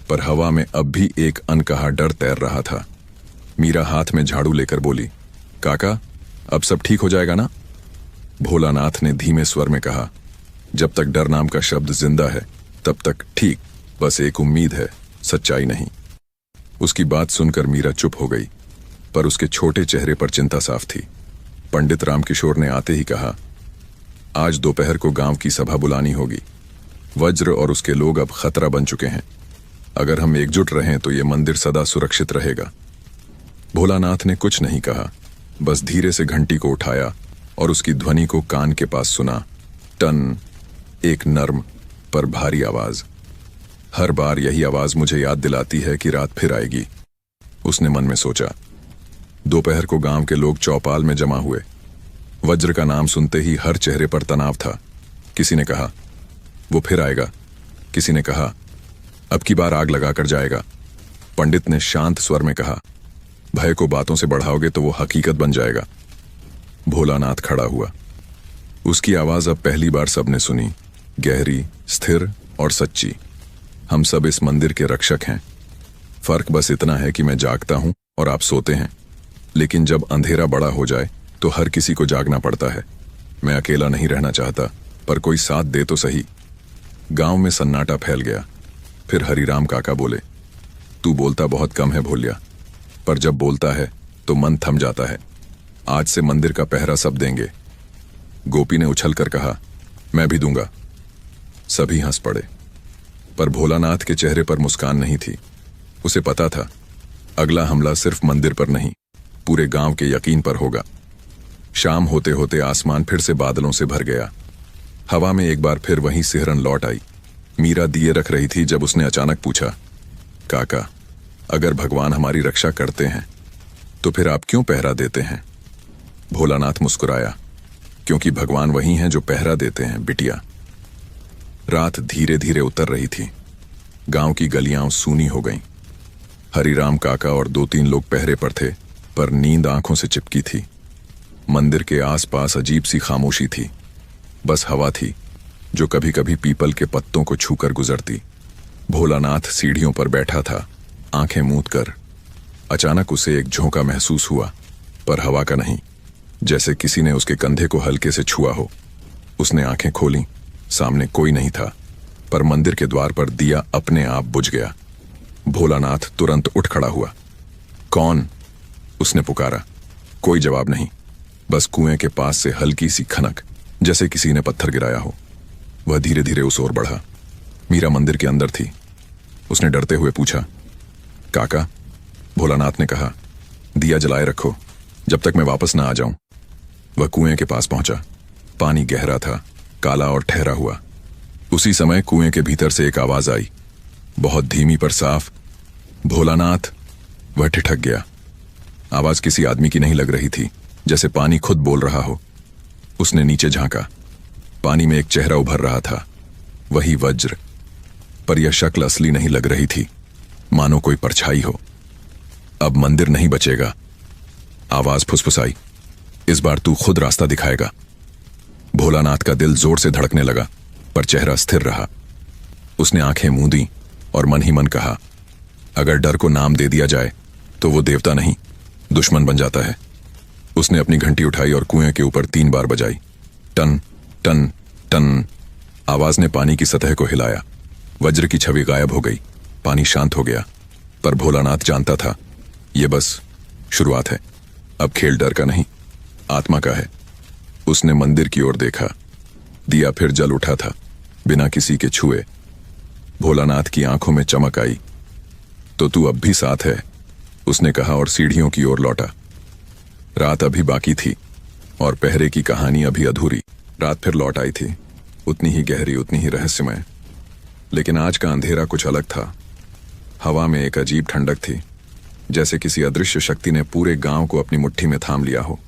पर हवा में अब भी एक अनकहा डर तैर रहा था। मीरा हाथ में झाड़ू लेकर बोली, काका, अब सब ठीक हो जाएगा ना? भोलानाथ ने धीमे स्वर में कहा, जब तक डर नाम का शब्द जिंदा है तब तक ठीक, बस एक उम्मीद है, सच्चाई नहीं। उसकी बात सुनकर मीरा चुप हो गई, पर उसके छोटे चेहरे पर चिंता साफ थी। पंडित रामकिशोर ने आते ही कहा, आज दोपहर को गांव की सभा बुलानी होगी। वज्र और उसके लोग अब खतरा बन चुके हैं। अगर हम एकजुट रहें तो ये मंदिर सदा सुरक्षित रहेगा। भोलानाथ ने कुछ नहीं कहा, बस धीरे से घंटी को उठाया और उसकी ध्वनि को कान के पास सुना। टन, एक नर्म पर भारी आवाज। हर बार यही आवाज मुझे याद दिलाती है कि रात फिर आएगी, उसने मन में सोचा। दोपहर को गांव के लोग चौपाल में जमा हुए। वज्र का नाम सुनते ही हर चेहरे पर तनाव था। किसी ने कहा, वो फिर आएगा। किसी ने कहा, अब की बार आग लगाकर जाएगा। पंडित ने शांत स्वर में कहा, भय को बातों से बढ़ाओगे तो वो हकीकत बन जाएगा। भोलानाथ खड़ा हुआ। उसकी आवाज अब पहली बार सबने सुनी, गहरी, स्थिर और सच्ची। हम सब इस मंदिर के रक्षक हैं। फर्क बस इतना है कि मैं जागता हूं और आप सोते हैं। लेकिन जब अंधेरा बड़ा हो जाए तो हर किसी को जागना पड़ता है। मैं अकेला नहीं रहना चाहता, पर कोई साथ दे तो सही। गांव में सन्नाटा फैल गया। फिर हरिराम काका बोले, तू बोलता बहुत कम है भोलिया, पर जब बोलता है तो मन थम जाता है। आज से मंदिर का पहरा सब देंगे। गोपी ने उछलकर कहा, मैं भी दूंगा। सभी हंस पड़े, पर भोलानाथ के चेहरे पर मुस्कान नहीं थी। उसे पता था, अगला हमला सिर्फ मंदिर पर नहीं, पूरे गांव के यकीन पर होगा। शाम होते होते आसमान फिर से बादलों से भर गया। हवा में एक बार फिर वही सिहरन लौट आई। मीरा दिए रख रही थी जब उसने अचानक पूछा, काका, अगर भगवान हमारी रक्षा करते हैं तो फिर आप क्यों पहरा देते हैं? भोलानाथ मुस्कुराया, क्योंकि भगवान वही हैं जो पहरा देते हैं बिटिया। रात धीरे धीरे उतर रही थी। गांव की गलियां सूनी हो गईं। हरिराम काका और 2-3 लोग पहरे पर थे, पर नींद आंखों से चिपकी थी। मंदिर के आसपास अजीब सी खामोशी थी। बस हवा थी जो कभी कभी पीपल के पत्तों को छूकर गुजरती। भोलानाथ सीढ़ियों पर बैठा था, आंखें मूंद कर। अचानक उसे एक झोंका महसूस हुआ, पर हवा का नहीं, जैसे किसी ने उसके कंधे को हल्के से छुआ हो। उसने आंखें खोलीं। सामने कोई नहीं था, पर मंदिर के द्वार पर दिया अपने आप बुझ गया। भोलानाथ तुरंत उठ खड़ा हुआ। कौन? उसने पुकारा। कोई जवाब नहीं, बस कुएं के पास से हल्की सी खनक, जैसे किसी ने पत्थर गिराया हो। वह धीरे धीरे उस ओर बढ़ा। मीरा मंदिर के अंदर थी। उसने डरते हुए पूछा, काका? भोलानाथ ने कहा, दिया जलाए रखो जब तक मैं वापस ना आ जाऊं। वह कुएं के पास पहुंचा। पानी गहरा था, काला और ठहरा हुआ। उसी समय कुएं के भीतर से एक आवाज आई, बहुत धीमी पर साफ, भोलानाथ। वह ठिठक गया। आवाज किसी आदमी की नहीं लग रही थी, जैसे पानी खुद बोल रहा हो। उसने नीचे झांका। पानी में एक चेहरा उभर रहा था, वही वज्र, पर यह शक्ल असली नहीं लग रही थी, मानो कोई परछाई हो। अब मंदिर नहीं बचेगा, आवाज फुसफुसाई। इस बार तू खुद रास्ता दिखाएगा। भोलानाथ का दिल जोर से धड़कने लगा, पर चेहरा स्थिर रहा। उसने आंखें मूंदी और मन ही मन कहा, अगर डर को नाम दे दिया जाए तो वो देवता नहीं, दुश्मन बन जाता है। उसने अपनी घंटी उठाई और कुएं के ऊपर 3 बार बजाई। टन टन टन। आवाज ने पानी की सतह को हिलाया। वज्र की छवि गायब हो गई। पानी शांत हो गया। पर भोलानाथ जानता था, यह बस शुरुआत है। अब खेल डर का नहीं, आत्मा का है। उसने मंदिर की ओर देखा। दिया फिर जल उठा था, बिना किसी के छुए। भोलानाथ की आंखों में चमक आई। तो तू अब भी साथ है, उसने कहा और सीढ़ियों की ओर लौटा। रात अभी बाकी थी और पहरे की कहानी अभी अधूरी। रात फिर लौट आई थी, उतनी ही गहरी, उतनी ही रहस्यमय। लेकिन आज का अंधेरा कुछ अलग था। हवा में एक अजीब ठंडक थी, जैसे किसी अदृश्य शक्ति ने पूरे गांव को अपनी मुट्ठी में थाम लिया हो।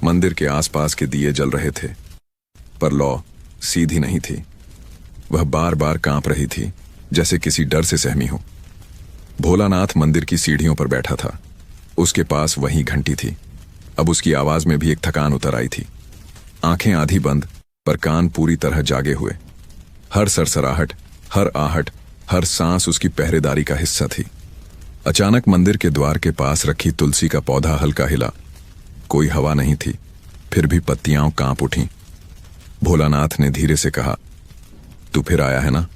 मंदिर के आसपास के दिए जल रहे थे, पर लौ सीधी नहीं थी। वह बार बार कांप रही थी, जैसे किसी डर से सहमी हो। भोलानाथ मंदिर की सीढ़ियों पर बैठा था। उसके पास वही घंटी थी। अब उसकी आवाज में भी एक थकान उतर आई थी। आंखें आधी बंद, पर कान पूरी तरह जागे हुए। हर सरसराहट, हर आहट, हर सांस उसकी पहरेदारी का हिस्सा थी। अचानक मंदिर के द्वार के पास रखी तुलसी का पौधा हल्का हिला। कोई हवा नहीं थी, फिर भी पत्तियां कांप उठीं। भोलानाथ ने धीरे से कहा, तू फिर आया है ना,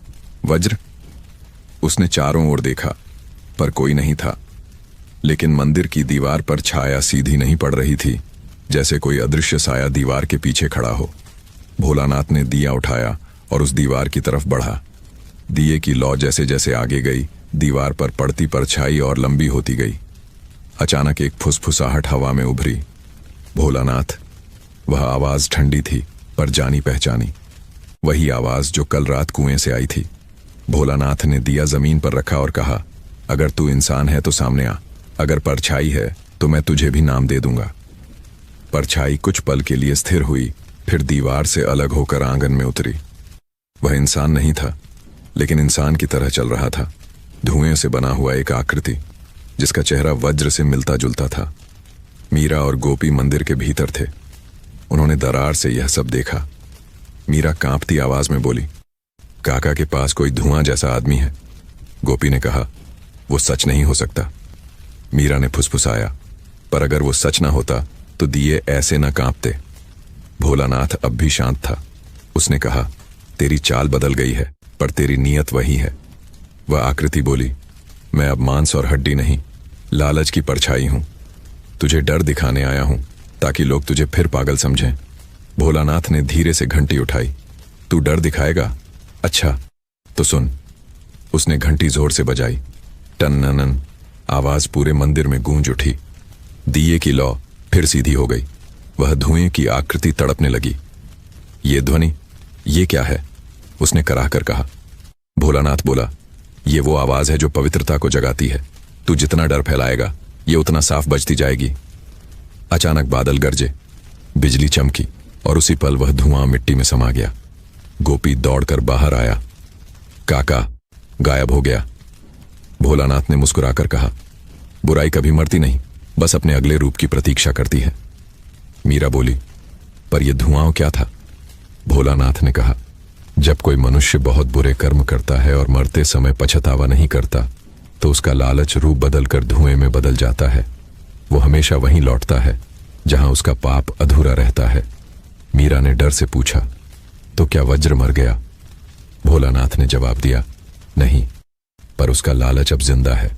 वज्र? उसने चारों ओर देखा, पर कोई नहीं था। लेकिन मंदिर की दीवार पर छाया सीधी नहीं पड़ रही थी, जैसे कोई अदृश्य साया दीवार के पीछे खड़ा हो। भोलानाथ ने दिया उठाया और उस दीवार की तरफ बढ़ा। दिए की लौ जैसे जैसे आगे गई, दीवार पर पड़ती परछाई और लंबी होती गई। अचानक एक फुसफुसाहट हवा में उभरी। भोलानाथ। वह आवाज ठंडी थी, पर जानी पहचानी। वही आवाज जो कल रात कुएं से आई थी। भोलानाथ ने दिया जमीन पर रखा और कहा, अगर तू इंसान है तो सामने आ, अगर परछाई है तो मैं तुझे भी नाम दे दूंगा। परछाई कुछ पल के लिए स्थिर हुई, फिर दीवार से अलग होकर आंगन में उतरी। वह इंसान नहीं था, लेकिन इंसान की तरह चल रहा था। धुएं से बना हुआ एक आकृति, जिसका चेहरा वज्र से मिलता जुलता था। मीरा और गोपी मंदिर के भीतर थे। उन्होंने दरार से यह सब देखा। मीरा कांपती आवाज में बोली, काका के पास कोई धुआं जैसा आदमी है। गोपी ने कहा, वो सच नहीं हो सकता। मीरा ने फुसफुसाया, पर अगर वो सच ना होता तो दिए ऐसे ना कांपते। भोलानाथ अब भी शांत था। उसने कहा, तेरी चाल बदल गई है, पर तेरी नीयत वही है। वह आकृति बोली, मैं अब मांस और हड्डी नहीं, लालच की परछाई हूं। तुझे डर दिखाने आया हूं, ताकि लोग तुझे फिर पागल समझें। भोलानाथ ने धीरे से घंटी उठाई। तू डर दिखाएगा? अच्छा, तो सुन। उसने घंटी जोर से बजाई। टन-नन-नन आवाज पूरे मंदिर में गूंज उठी। दिए की लौ फिर सीधी हो गई। वह धुएं की आकृति तड़पने लगी। ये ध्वनि, ये क्या है? उसने कराह कर कहा। भोलानाथ बोला, ये वो आवाज है जो पवित्रता को जगाती है। तू जितना डर फैलाएगा ये उतना साफ बजती जाएगी। अचानक बादल गरजे, बिजली चमकी और उसी पल वह धुआं मिट्टी में समा गया। गोपी दौड़कर बाहर आया। काका गायब हो गया। भोलानाथ ने मुस्कुराकर कहा, बुराई कभी मरती नहीं, बस अपने अगले रूप की प्रतीक्षा करती है। मीरा बोली, पर यह धुआं क्या था? भोलानाथ ने कहा, जब कोई मनुष्य बहुत बुरे कर्म करता है और मरते समय पछतावा नहीं करता तो उसका लालच रूप बदलकर धुएं में बदल जाता है। वो हमेशा वहीं लौटता है जहां उसका पाप अधूरा रहता है। मीरा ने डर से पूछा, तो क्या वज्र मर गया? भोलानाथ ने जवाब दिया, नहीं, पर उसका लालच अब जिंदा है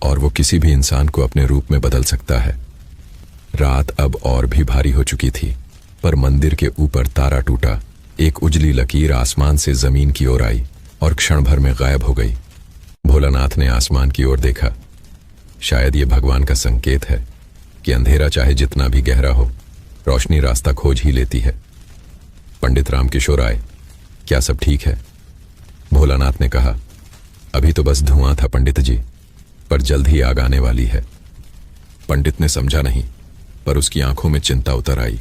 और वो किसी भी इंसान को अपने रूप में बदल सकता है। रात अब और भी भारी हो चुकी थी, पर मंदिर के ऊपर तारा टूटा। एक उजली लकीर आसमान से जमीन की ओर आई और क्षण भर में गायब हो गई। भोलानाथ ने आसमान की ओर देखा। शायद ये भगवान का संकेत है कि अंधेरा चाहे जितना भी गहरा हो, रोशनी रास्ता खोज ही लेती है। पंडित रामकिशोर आए। क्या सब ठीक है? भोलानाथ ने कहा, अभी तो बस धुआं था पंडित जी, पर जल्द ही आग आने वाली है। पंडित ने समझा नहीं, पर उसकी आंखों में चिंता उतर आई।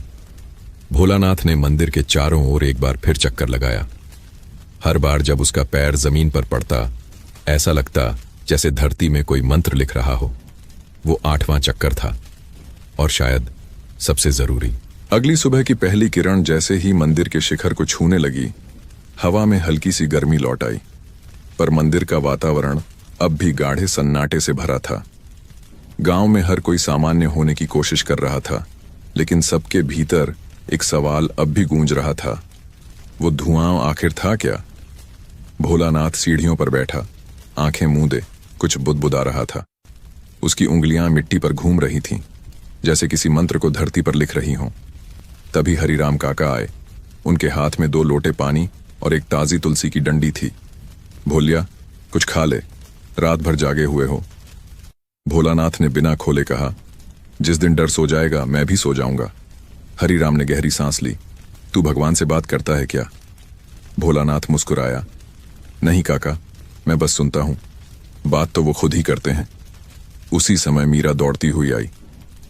भोलानाथ ने मंदिर के चारों ओर एक बार फिर चक्कर लगाया। हर बार जब उसका पैर जमीन पर पड़ता, ऐसा लगता जैसे धरती में कोई मंत्र लिख रहा हो। वो 8वां चक्कर था और शायद सबसे जरूरी। अगली सुबह की पहली किरण जैसे ही मंदिर के शिखर को छूने लगी, हवा में हल्की सी गर्मी लौट आई, पर मंदिर का वातावरण अब भी गाढ़े सन्नाटे से भरा था। गांव में हर कोई सामान्य होने की कोशिश कर रहा था, लेकिन सबके भीतर एक सवाल अब भी गूंज रहा था, वो धुआं आखिर था क्या? भोलानाथ सीढ़ियों पर बैठा, आंखें मूंदे कुछ बुदबुदा रहा था। उसकी उंगलियां मिट्टी पर घूम रही थीं, जैसे किसी मंत्र को धरती पर लिख रही हों। तभी हरिराम काका आए। उनके हाथ में 2 लोटे पानी और एक ताजी तुलसी की डंडी थी। भोलिया, कुछ खा ले, रात भर जागे हुए हो। भोलानाथ ने बिना खोले कहा, जिस दिन डर सो जाएगा मैं भी सो जाऊंगा। हरिराम ने गहरी सांस ली। तू भगवान से बात करता है क्या? भोलानाथ मुस्कुराया, नहीं काका, मैं बस सुनता हूं, बात तो वो खुद ही करते हैं। उसी समय मीरा दौड़ती हुई आई।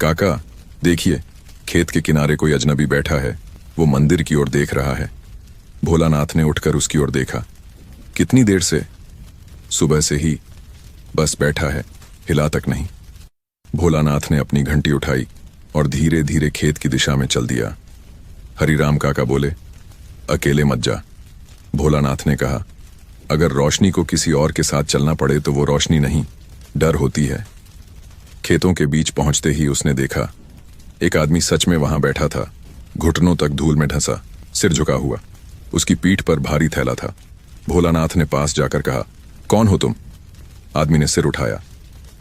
काका देखिए, खेत के किनारे कोई अजनबी बैठा है, वो मंदिर की ओर देख रहा है। भोलानाथ ने उठकर उसकी ओर देखा। कितनी देर से? सुबह से ही, बस बैठा है, हिला तक नहीं। भोलानाथ ने अपनी घंटी उठाई और धीरे धीरे खेत की दिशा में चल दिया। हरिराम काका बोले, अकेले मत जा। भोलानाथ ने कहा, अगर रोशनी को किसी और के साथ चलना पड़े तो वो रोशनी नहीं, डर होती है। खेतों के बीच पहुंचते ही उसने देखा, एक आदमी सच में वहां बैठा था, घुटनों तक धूल में ढंसा, सिर झुका हुआ। उसकी पीठ पर भारी थैला था। भोलानाथ ने पास जाकर कहा, कौन हो तुम? आदमी ने सिर उठाया।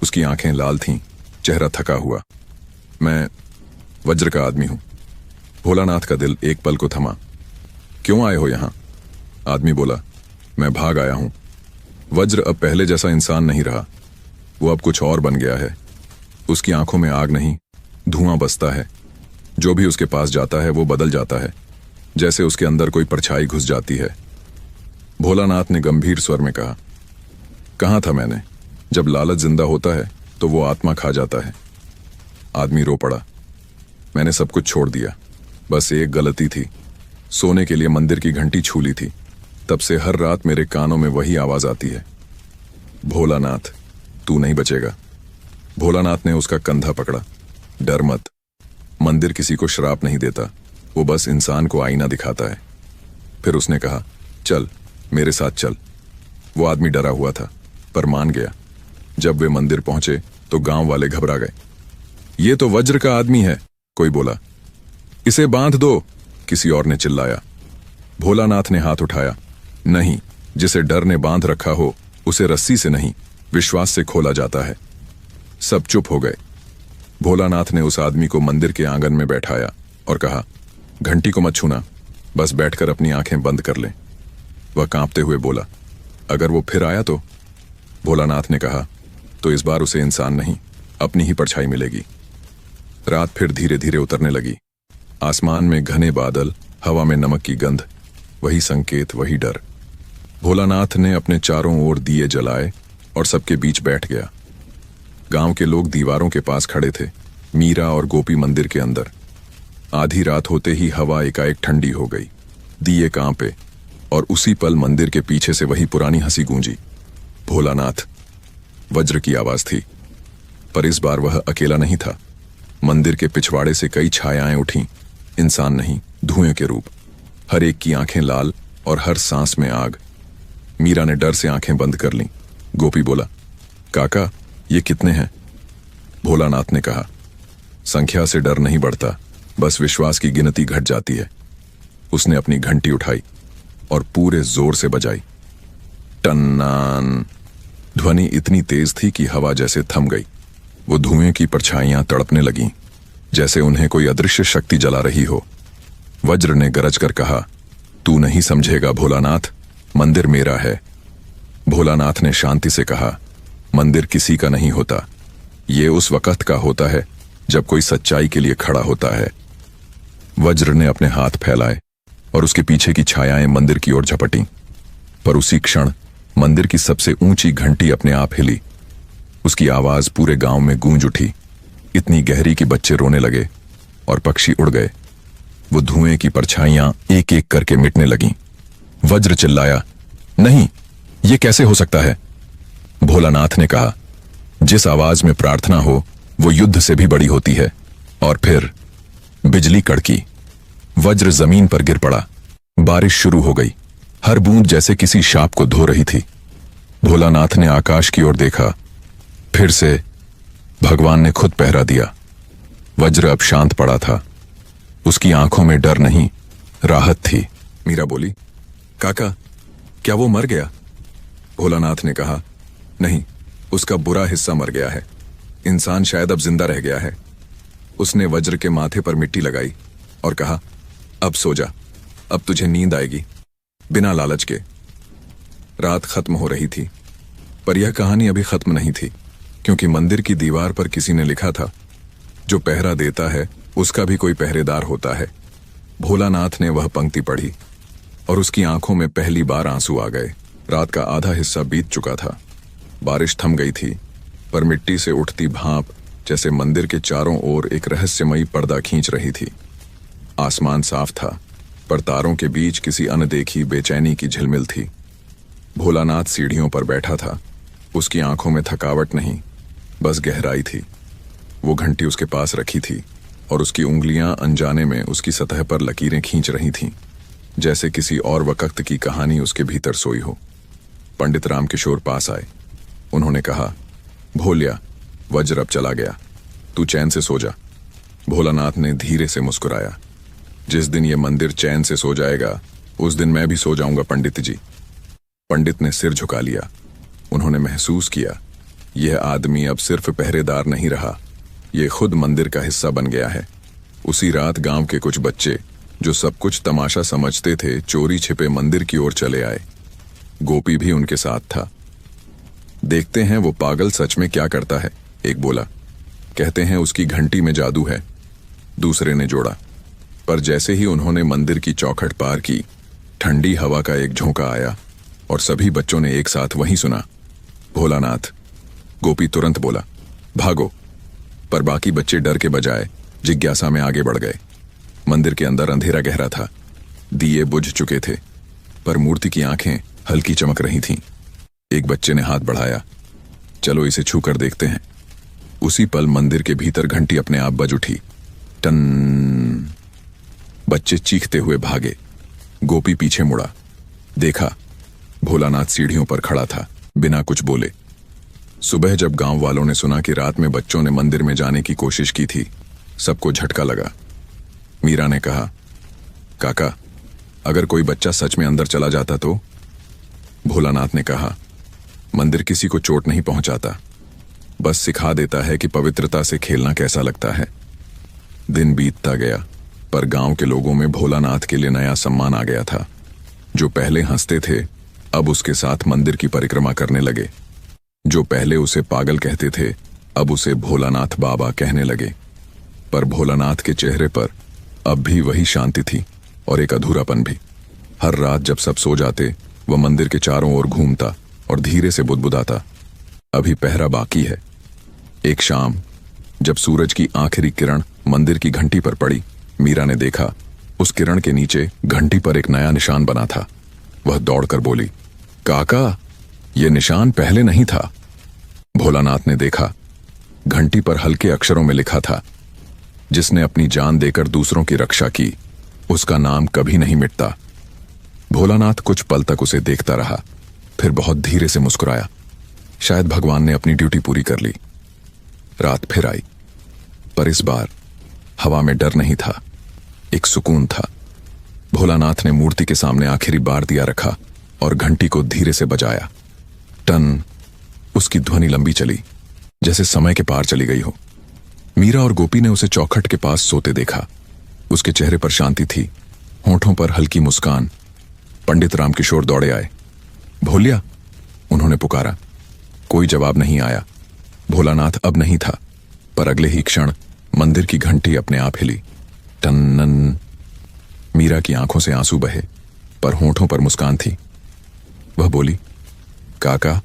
उसकी आंखें लाल थीं, चेहरा थका हुआ। मैं वज्र का आदमी हूं। भोलानाथ का दिल एक पल को थमा। क्यों आए हो यहां? आदमी बोला, मैं भाग आया हूं। वज्र अब पहले जैसा इंसान नहीं रहा, वो अब कुछ और बन गया है। उसकी आंखों में आग नहीं, धुआं बसता है। जो भी उसके पास जाता है वो बदल जाता है, जैसे उसके अंदर कोई परछाई घुस जाती है। भोलानाथ ने गंभीर स्वर में कहा, कहा था मैंने, जब लालच जिंदा होता है तो वो आत्मा खा जाता है। आदमी रो पड़ा। मैंने सब कुछ छोड़ दिया, बस एक गलती थी, सोने के लिए मंदिर की घंटी छू ली थी। तब से हर रात मेरे कानों में वही आवाज आती है, भोलानाथ तू नहीं बचेगा। भोलानाथ ने उसका कंधा पकड़ा। डर मत, मंदिर किसी को श्राप नहीं देता, वो बस इंसान को आईना दिखाता है। फिर उसने कहा, चल मेरे साथ चल। वो आदमी डरा हुआ था, पर मान गया। जब वे मंदिर पहुंचे तो गांव वाले घबरा गए। ये तो वज्र का आदमी है, कोई बोला। इसे बांध दो, किसी और ने चिल्लाया। भोलानाथ ने हाथ उठाया, नहीं, जिसे डर ने बांध रखा हो उसे रस्सी से नहीं, विश्वास से खोला जाता है। सब चुप हो गए। भोलानाथ ने उस आदमी को मंदिर के आंगन में बैठाया और कहा, घंटी को मत छूना, बस बैठकर अपनी आंखें बंद कर ले। वह कांपते हुए बोला, अगर वो फिर आया तो? भोलानाथ ने कहा, तो इस बार उसे इंसान नहीं, अपनी ही परछाई मिलेगी। रात फिर धीरे धीरे उतरने लगी। आसमान में घने बादल, हवा में नमक की गंध, वही संकेत, वही डर। भोलानाथ ने अपने चारों ओर दिए जलाए और सबके बीच बैठ गया। गांव के लोग दीवारों के पास खड़े थे, मीरा और गोपी मंदिर के अंदर। आधी रात होते ही हवा एकाएक ठंडी हो गई, दिए कांपे और उसी पल मंदिर के पीछे से वही पुरानी हंसी गूंजी। भोलानाथ, वज्र की आवाज थी, पर इस बार वह अकेला नहीं था। मंदिर के पिछवाड़े से कई छायाएं उठीं, इंसान नहीं, धुएं के रूप। हर एक की आंखें लाल और हर सांस में आग। मीरा ने डर से आंखें बंद कर लीं। गोपी बोला, काका, ये कितने हैं? भोलानाथ ने कहा, संख्या से डर नहीं बढ़ता, बस विश्वास की गिनती घट जाती है। उसने अपनी घंटी उठाई और पूरे जोर से बजाई। टन्नान। ध्वनि इतनी तेज थी कि हवा जैसे थम गई। वो धुएं की परछाइयां तड़पने लगीं, जैसे उन्हें कोई अदृश्य शक्ति जला रही हो। वज्र ने गरज कर कहा, तू नहीं समझेगा भोलानाथ, मंदिर मेरा है। भोलानाथ ने शांति से कहा, मंदिर किसी का नहीं होता, ये उस वक्त का होता है जब कोई सच्चाई के लिए खड़ा होता है। वज्र ने अपने हाथ फैलाए और उसके पीछे की छायाएं मंदिर की ओर झपटीं, पर उसी क्षण मंदिर की सबसे ऊंची घंटी अपने आप हिली। उसकी आवाज पूरे गांव में गूंज उठी, इतनी गहरी कि बच्चे रोने लगे और पक्षी उड़ गए। वो धुएं की परछाइयां एक एक करके मिटने लगीं। वज्र चिल्लाया, नहीं, ये कैसे हो सकता है? भोलानाथ ने कहा, जिस आवाज में प्रार्थना हो वो युद्ध से भी बड़ी होती है। और फिर बिजली कड़की, वज्र जमीन पर गिर पड़ा। बारिश शुरू हो गई, हर बूंद जैसे किसी शाप को धो रही थी। भोलानाथ ने आकाश की ओर देखा, फिर से भगवान ने खुद पहरा दिया। वज्र अब शांत पड़ा था, उसकी आंखों में डर नहीं, राहत थी। मीरा बोली, काका, क्या वो मर गया? भोलानाथ ने कहा, नहीं, उसका बुरा हिस्सा मर गया है, इंसान शायद अब जिंदा रह गया है। उसने वज्र के माथे पर मिट्टी लगाई और कहा, अब सो जा, अब तुझे नींद आएगी, बिना लालच के। रात खत्म हो रही थी, पर यह कहानी अभी खत्म नहीं थी, क्योंकि मंदिर की दीवार पर किसी ने लिखा था, जो पहरा देता है उसका भी कोई पहरेदार होता है। भोलानाथ ने वह पंक्ति पढ़ी और उसकी आंखों में पहली बार आंसू आ गए। रात का आधा हिस्सा बीत चुका था, बारिश थम गई थी, पर मिट्टी से उठती भाप जैसे मंदिर के चारों ओर एक रहस्यमयी पर्दा खींच रही थी। आसमान साफ था, पर तारों के बीच किसी अनदेखी बेचैनी की झिलमिल थी। भोलानाथ सीढ़ियों पर बैठा था, उसकी आंखों में थकावट नहीं, बस गहराई थी। वो घंटी उसके पास रखी थी और उसकी उंगलियां अनजाने में उसकी सतह पर लकीरें खींच रही थीं, जैसे किसी और वक्त की कहानी उसके भीतर सोई हो। पंडित रामकिशोर पास आए। उन्होंने कहा, भोलिया, वज्र अब चला गया, तू चैन से सो जा। भोलानाथ ने धीरे से मुस्कुराया, जिस दिन ये मंदिर चैन से सो जाएगा उस दिन मैं भी सो जाऊंगा पंडित जी। पंडित ने सिर झुका लिया। उन्होंने महसूस किया, यह आदमी अब सिर्फ पहरेदार नहीं रहा, ये खुद मंदिर का हिस्सा बन गया है। उसी रात गांव के कुछ बच्चे, जो सब कुछ तमाशा समझते थे, चोरी छिपे मंदिर की ओर चले आए। गोपी भी उनके साथ था। देखते हैं वो पागल सच में क्या करता है, एक बोला। कहते हैं उसकी घंटी में जादू है, दूसरे ने जोड़ा। पर जैसे ही उन्होंने मंदिर की चौखट पार की, ठंडी हवा का एक झोंका आया और सभी बच्चों ने एक साथ वहीं सुना, भोलानाथ। गोपी तुरंत बोला, भागो। पर बाकी बच्चे डर के बजाय जिज्ञासा में आगे बढ़ गए। मंदिर के अंदर अंधेरा गहरा था, दिए बुझ चुके थे, पर मूर्ति की आंखें हल्की चमक रही थीं। एक बच्चे ने हाथ बढ़ाया, चलो इसे छू कर देखते हैं। उसी पल मंदिर के भीतर घंटी अपने आप बज उठी। टन। बच्चे चीखते हुए भागे। गोपी पीछे मुड़ा, देखा, भोलानाथ सीढ़ियों पर खड़ा था, बिना कुछ बोले। सुबह जब गांव वालों ने सुना कि रात में बच्चों ने मंदिर में जाने की कोशिश की थी, सबको झटका लगा। मीरा ने कहा, काका, अगर कोई बच्चा सच में अंदर चला जाता तो? भोलानाथ ने कहा, मंदिर किसी को चोट नहीं पहुंचाता, बस सिखा देता है कि पवित्रता से खेलना कैसा लगता है। दिन बीतता गया, पर गांव के लोगों में भोलानाथ के लिए नया सम्मान आ गया था। जो पहले हंसते थे, अब उसके साथ मंदिर की परिक्रमा करने लगे। जो पहले उसे पागल कहते थे, अब उसे भोलानाथ बाबा कहने लगे। पर भोलानाथ के चेहरे पर अब भी वही शांति थी और एक अधूरापन भी। हर रात जब सब सो जाते, वह मंदिर के चारों ओर घूमता और धीरे से बुदबुदाता, अभी पहरा बाकी है। एक शाम जब सूरज की आखिरी किरण मंदिर की घंटी पर पड़ी, मीरा ने देखा उस किरण के नीचे घंटी पर एक नया निशान बना था। वह दौड़कर बोली, काका, यह निशान पहले नहीं था। भोलानाथ ने देखा, घंटी पर हल्के अक्षरों में लिखा था, जिसने अपनी जान देकर दूसरों की रक्षा की, उसका नाम कभी नहीं मिटता। भोलानाथ कुछ पल तक उसे देखता रहा, फिर बहुत धीरे से मुस्कुराया। शायद भगवान ने अपनी ड्यूटी पूरी कर ली। रात फिर आई, पर इस बार हवा में डर नहीं था, एक सुकून था। भोलानाथ ने मूर्ति के सामने आखिरी बार दिया रखा और घंटी को धीरे से बजाया। टन, उसकी ध्वनि लंबी चली, जैसे समय के पार चली गई हो। मीरा और गोपी ने उसे चौखट के पास सोते देखा। उसके चेहरे पर शांति थी, होठों पर हल्की मुस्कान। पंडित रामकिशोर दौड़े आए। भोलिया, उन्होंने पुकारा। कोई जवाब नहीं आया। भोलानाथ अब नहीं था, पर अगले ही क्षण मंदिर की घंटी अपने आप हिली। टन्नन। मीरा की आंखों से आंसू बहे, पर होठों पर मुस्कान थी। वह बोली, काका,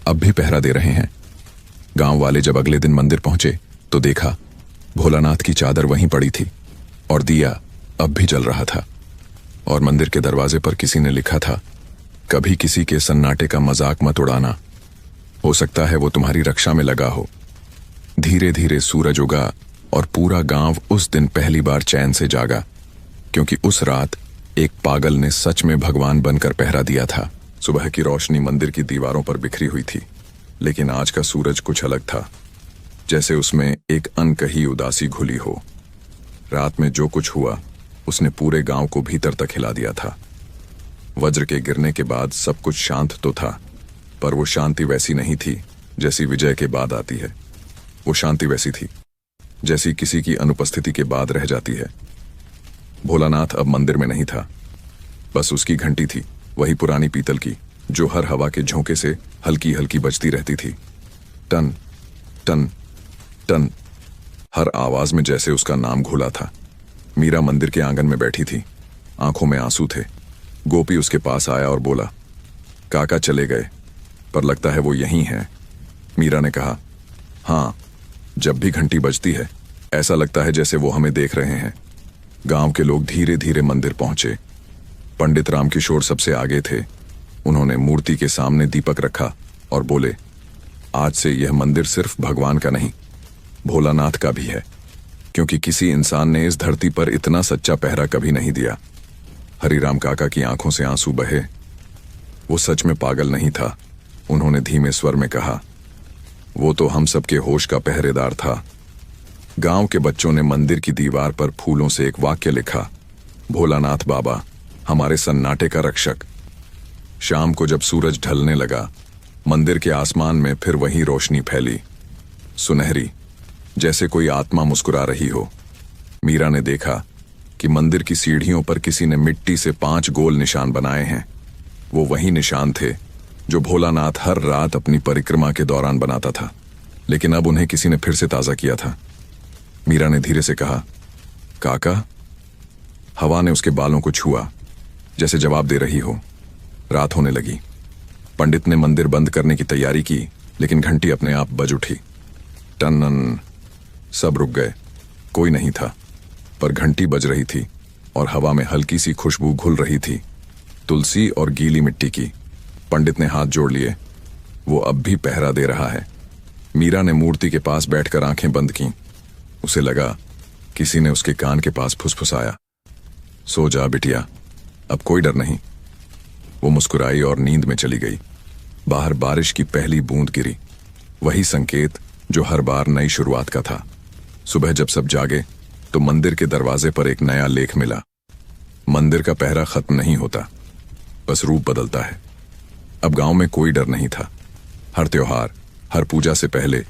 अब भी पहरा दे रहे हैं। गांव वाले जब अगले दिन मंदिर पहुंचे तो देखा भोलानाथ की चादर वहीं पड़ी थी और दिया अब भी जल रहा था। और मंदिर के दरवाजे पर किसी ने लिखा था, कभी किसी के सन्नाटे का मजाक मत उड़ाना, हो सकता है वो तुम्हारी रक्षा में लगा हो। धीरे धीरे सूरज उगा और पूरा गांव उस दिन पहली बार चैन से जागा, क्योंकि उस रात एक पागल ने सच में भगवान बनकर पहरा दिया था। सुबह की रोशनी मंदिर की दीवारों पर बिखरी हुई थी, लेकिन आज का सूरज कुछ अलग था, जैसे उसमें एक अनकही उदासी घुली हो। रात में जो कुछ हुआ उसने पूरे गांव को भीतर तक हिला दिया था। वज्र के गिरने के बाद सब कुछ शांत तो था, पर वो शांति वैसी नहीं थी जैसी विजय के बाद आती है। वो शांति वैसी थी जैसी किसी की अनुपस्थिति के बाद रह जाती है। भोलानाथ अब मंदिर में नहीं था, बस उसकी घंटी थी, वही पुरानी पीतल की, जो हर हवा के झोंके से हल्की हल्की बजती रहती थी। टन टन टन, हर आवाज में जैसे उसका नाम घुला था। मीरा मंदिर के आंगन में बैठी थी, आंखों में आंसू थे। गोपी उसके पास आया और बोला, काका चले गए, पर लगता है वो यहीं है। मीरा ने कहा, हाँ, जब भी घंटी बजती है ऐसा लगता है जैसे वो हमें देख रहे हैं। गांव के लोग धीरे धीरे मंदिर पहुंचे। पंडित रामकिशोर सबसे आगे थे। उन्होंने मूर्ति के सामने दीपक रखा और बोले, आज से यह मंदिर सिर्फ भगवान का नहीं, भोलानाथ का भी है, क्योंकि किसी इंसान ने इस धरती पर इतना सच्चा पहरा कभी नहीं दिया। हरिराम काका की आंखों से आंसू बहे। वो सच में पागल नहीं था। उन्होंने धीमे स्वर में कहा, वो तो हम सबके होश का पहरेदार था। गांव के बच्चों ने मंदिर की दीवार पर फूलों से एक वाक्य लिखा, भोलानाथ बाबा हमारे सन्नाटे का रक्षक। शाम को जब सूरज ढलने लगा, मंदिर के आसमान में फिर वही रोशनी फैली, सुनहरी, जैसे कोई आत्मा मुस्कुरा रही हो। मीरा ने देखा कि मंदिर की सीढ़ियों पर किसी ने मिट्टी से 5 गोल निशान बनाए हैं। वो वही निशान थे जो भोलानाथ हर रात अपनी परिक्रमा के दौरान बनाता था, लेकिन अब उन्हें किसी ने फिर से ताजा किया था। मीरा ने धीरे से कहा, काका। हवा ने उसके बालों को छुआ, जैसे जवाब दे रही हो। रात होने लगी। पंडित ने मंदिर बंद करने की तैयारी की, लेकिन घंटी अपने आप बज उठी। टन, सब रुक गए। कोई नहीं था, पर घंटी बज रही थी और हवा में हल्की सी खुशबू घुल रही थी, तुलसी और गीली मिट्टी की। पंडित ने हाथ जोड़ लिए। वो अब भी पहरा दे रहा है। मीरा ने मूर्ति के पास बैठकर आंखें बंद की। उसे लगा किसी ने उसके कान के पास फुसफुसाया, सो जा बिटिया, अब कोई डर नहीं। वो मुस्कुराई और नींद में चली गई। बाहर बारिश की पहली बूंद गिरी, वही संकेत जो हर बार नई शुरुआत का था। सुबह जब सब जागे तो मंदिर के दरवाजे पर एक नया लेख मिला। मंदिर का पहरा खत्म नहीं होता, बस रूप बदलता है। अब गांव में कोई डर नहीं था। हर त्योहार, हर पूजा से पहले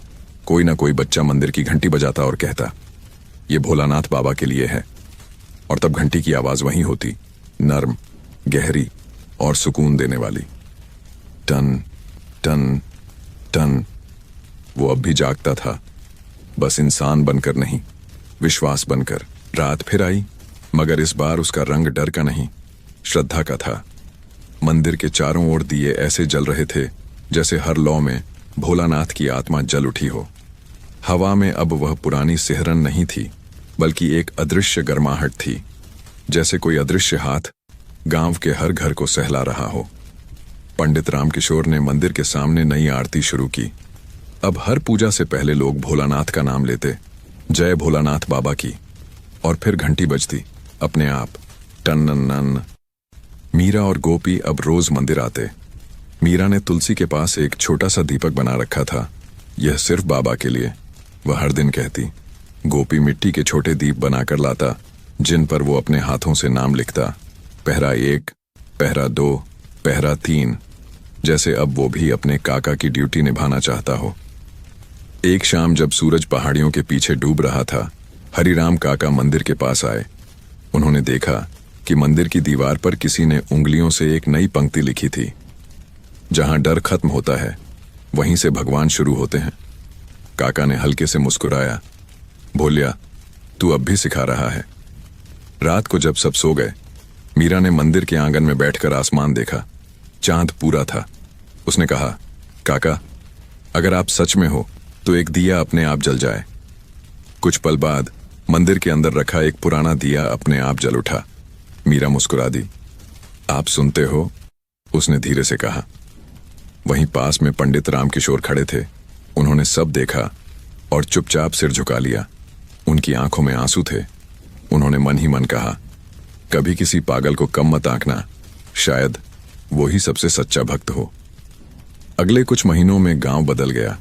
कोई ना कोई बच्चा मंदिर की घंटी बजाता और कहता, ये भोलानाथ बाबा के लिए है। और तब घंटी की आवाज वही होती, नर्म, गहरी और सुकून देने वाली। टन टन टन। वो अब भी जागता था, बस इंसान बनकर नहीं, विश्वास बनकर। रात फिर आई, मगर इस बार उसका रंग डर का नहीं, श्रद्धा का था। मंदिर के चारों ओर दिए ऐसे जल रहे थे जैसे हर लौ में भोलानाथ की आत्मा जल उठी हो। हवा में अब वह पुरानी सिहरन नहीं थी, बल्कि एक अदृश्य गर्माहट थी, जैसे कोई अदृश्य हाथ गांव के हर घर को सहला रहा हो। पंडित रामकिशोर ने मंदिर के सामने नई आरती शुरू की। अब हर पूजा से पहले लोग भोलानाथ का नाम लेते, जय भोलानाथ बाबा की, और फिर घंटी बजती अपने आप, टन। मीरा और गोपी अब रोज मंदिर आते। मीरा ने तुलसी के पास एक छोटा सा दीपक बना रखा था, यह सिर्फ बाबा के लिए। वह हर दिन कहती। गोपी मिट्टी के छोटे दीप बनाकर लाता, जिन पर वो अपने हाथों से नाम लिखता, पहरा 1, पहरा 2, पहरा 3, जैसे अब वो भी अपने काका की ड्यूटी निभाना चाहता हो। एक शाम जब सूरज पहाड़ियों के पीछे डूब रहा था, हरिराम काका मंदिर के पास आए। उन्होंने देखा कि मंदिर की दीवार पर किसी ने उंगलियों से एक नई पंक्ति लिखी थी, जहां डर खत्म होता है वहीं से भगवान शुरू होते हैं। काका ने हल्के से मुस्कुराया, भोलिया तू अब भी सिखा रहा है। रात को जब सब सो गए, मीरा ने मंदिर के आंगन में बैठकर आसमान देखा। चांद पूरा था। उसने कहा, काका अगर आप सच में हो तो एक दिया अपने आप जल जाए। कुछ पल बाद मंदिर के अंदर रखा एक पुराना दिया अपने आप जल उठा। मीरा मुस्कुरा दी। आप सुनते हो? उसने धीरे से कहा। वहीं पास में पंडित रामकिशोर खड़े थे। उन्होंने सब देखा और चुपचाप सिर झुका लिया। उनकी आंखों में आंसू थे। उन्होंने मन ही मन कहा, कभी किसी पागल को कम मत आंकना, शायद वो ही सबसे सच्चा भक्त हो। अगले कुछ महीनों में गांव बदल गया।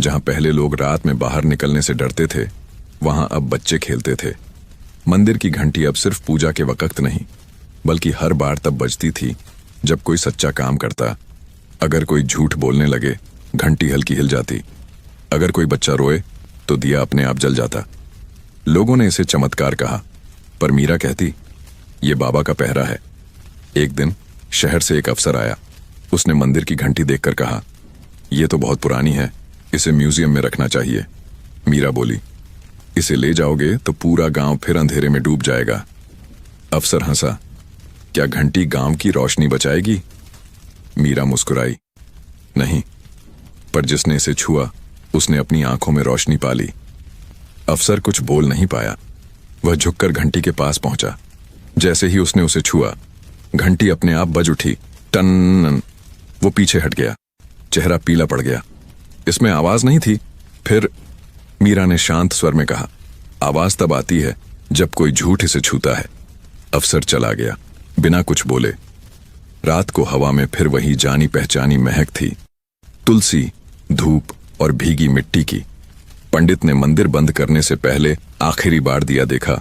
जहां पहले लोग रात में बाहर निकलने से डरते थे, वहां अब बच्चे खेलते थे। मंदिर की घंटी अब सिर्फ पूजा के वक्त नहीं, बल्कि हर बार तब बजती थी जब कोई सच्चा काम करता। अगर कोई झूठ बोलने लगे, घंटी हल्की हिल जाती। अगर कोई बच्चा रोए तो दिया अपने आप जल जाता। लोगों ने इसे चमत्कार कहा, पर मीरा कहती, ये बाबा का पहरा है। एक दिन शहर से एक अफसर आया। उसने मंदिर की घंटी देखकर कहा, यह तो बहुत पुरानी है, इसे म्यूजियम में रखना चाहिए। मीरा बोली, इसे ले जाओगे तो पूरा गांव फिर अंधेरे में डूब जाएगा। अफसर हंसा, क्या घंटी गांव की रोशनी बचाएगी? मीरा मुस्कुराई, नहीं, पर जिसने इसे छुआ उसने अपनी आंखों में रोशनी पाली। अफसर कुछ बोल नहीं पाया। वह झुककर घंटी के पास पहुंचा। जैसे ही उसने उसे छुआ, घंटी अपने आप बज उठी, टन। वो पीछे हट गया, चेहरा पीला पड़ गया। इसमें आवाज नहीं थी। फिर मीरा ने शांत स्वर में कहा, आवाज तब आती है जब कोई झूठ इसे छूता है। अफसर चला गया बिना कुछ बोले। रात को हवा में फिर वही जानी पहचानी महक थी, तुलसी, धूप और भीगी मिट्टी की। पंडित ने मंदिर बंद करने से पहले आखिरी बार दिया देखा।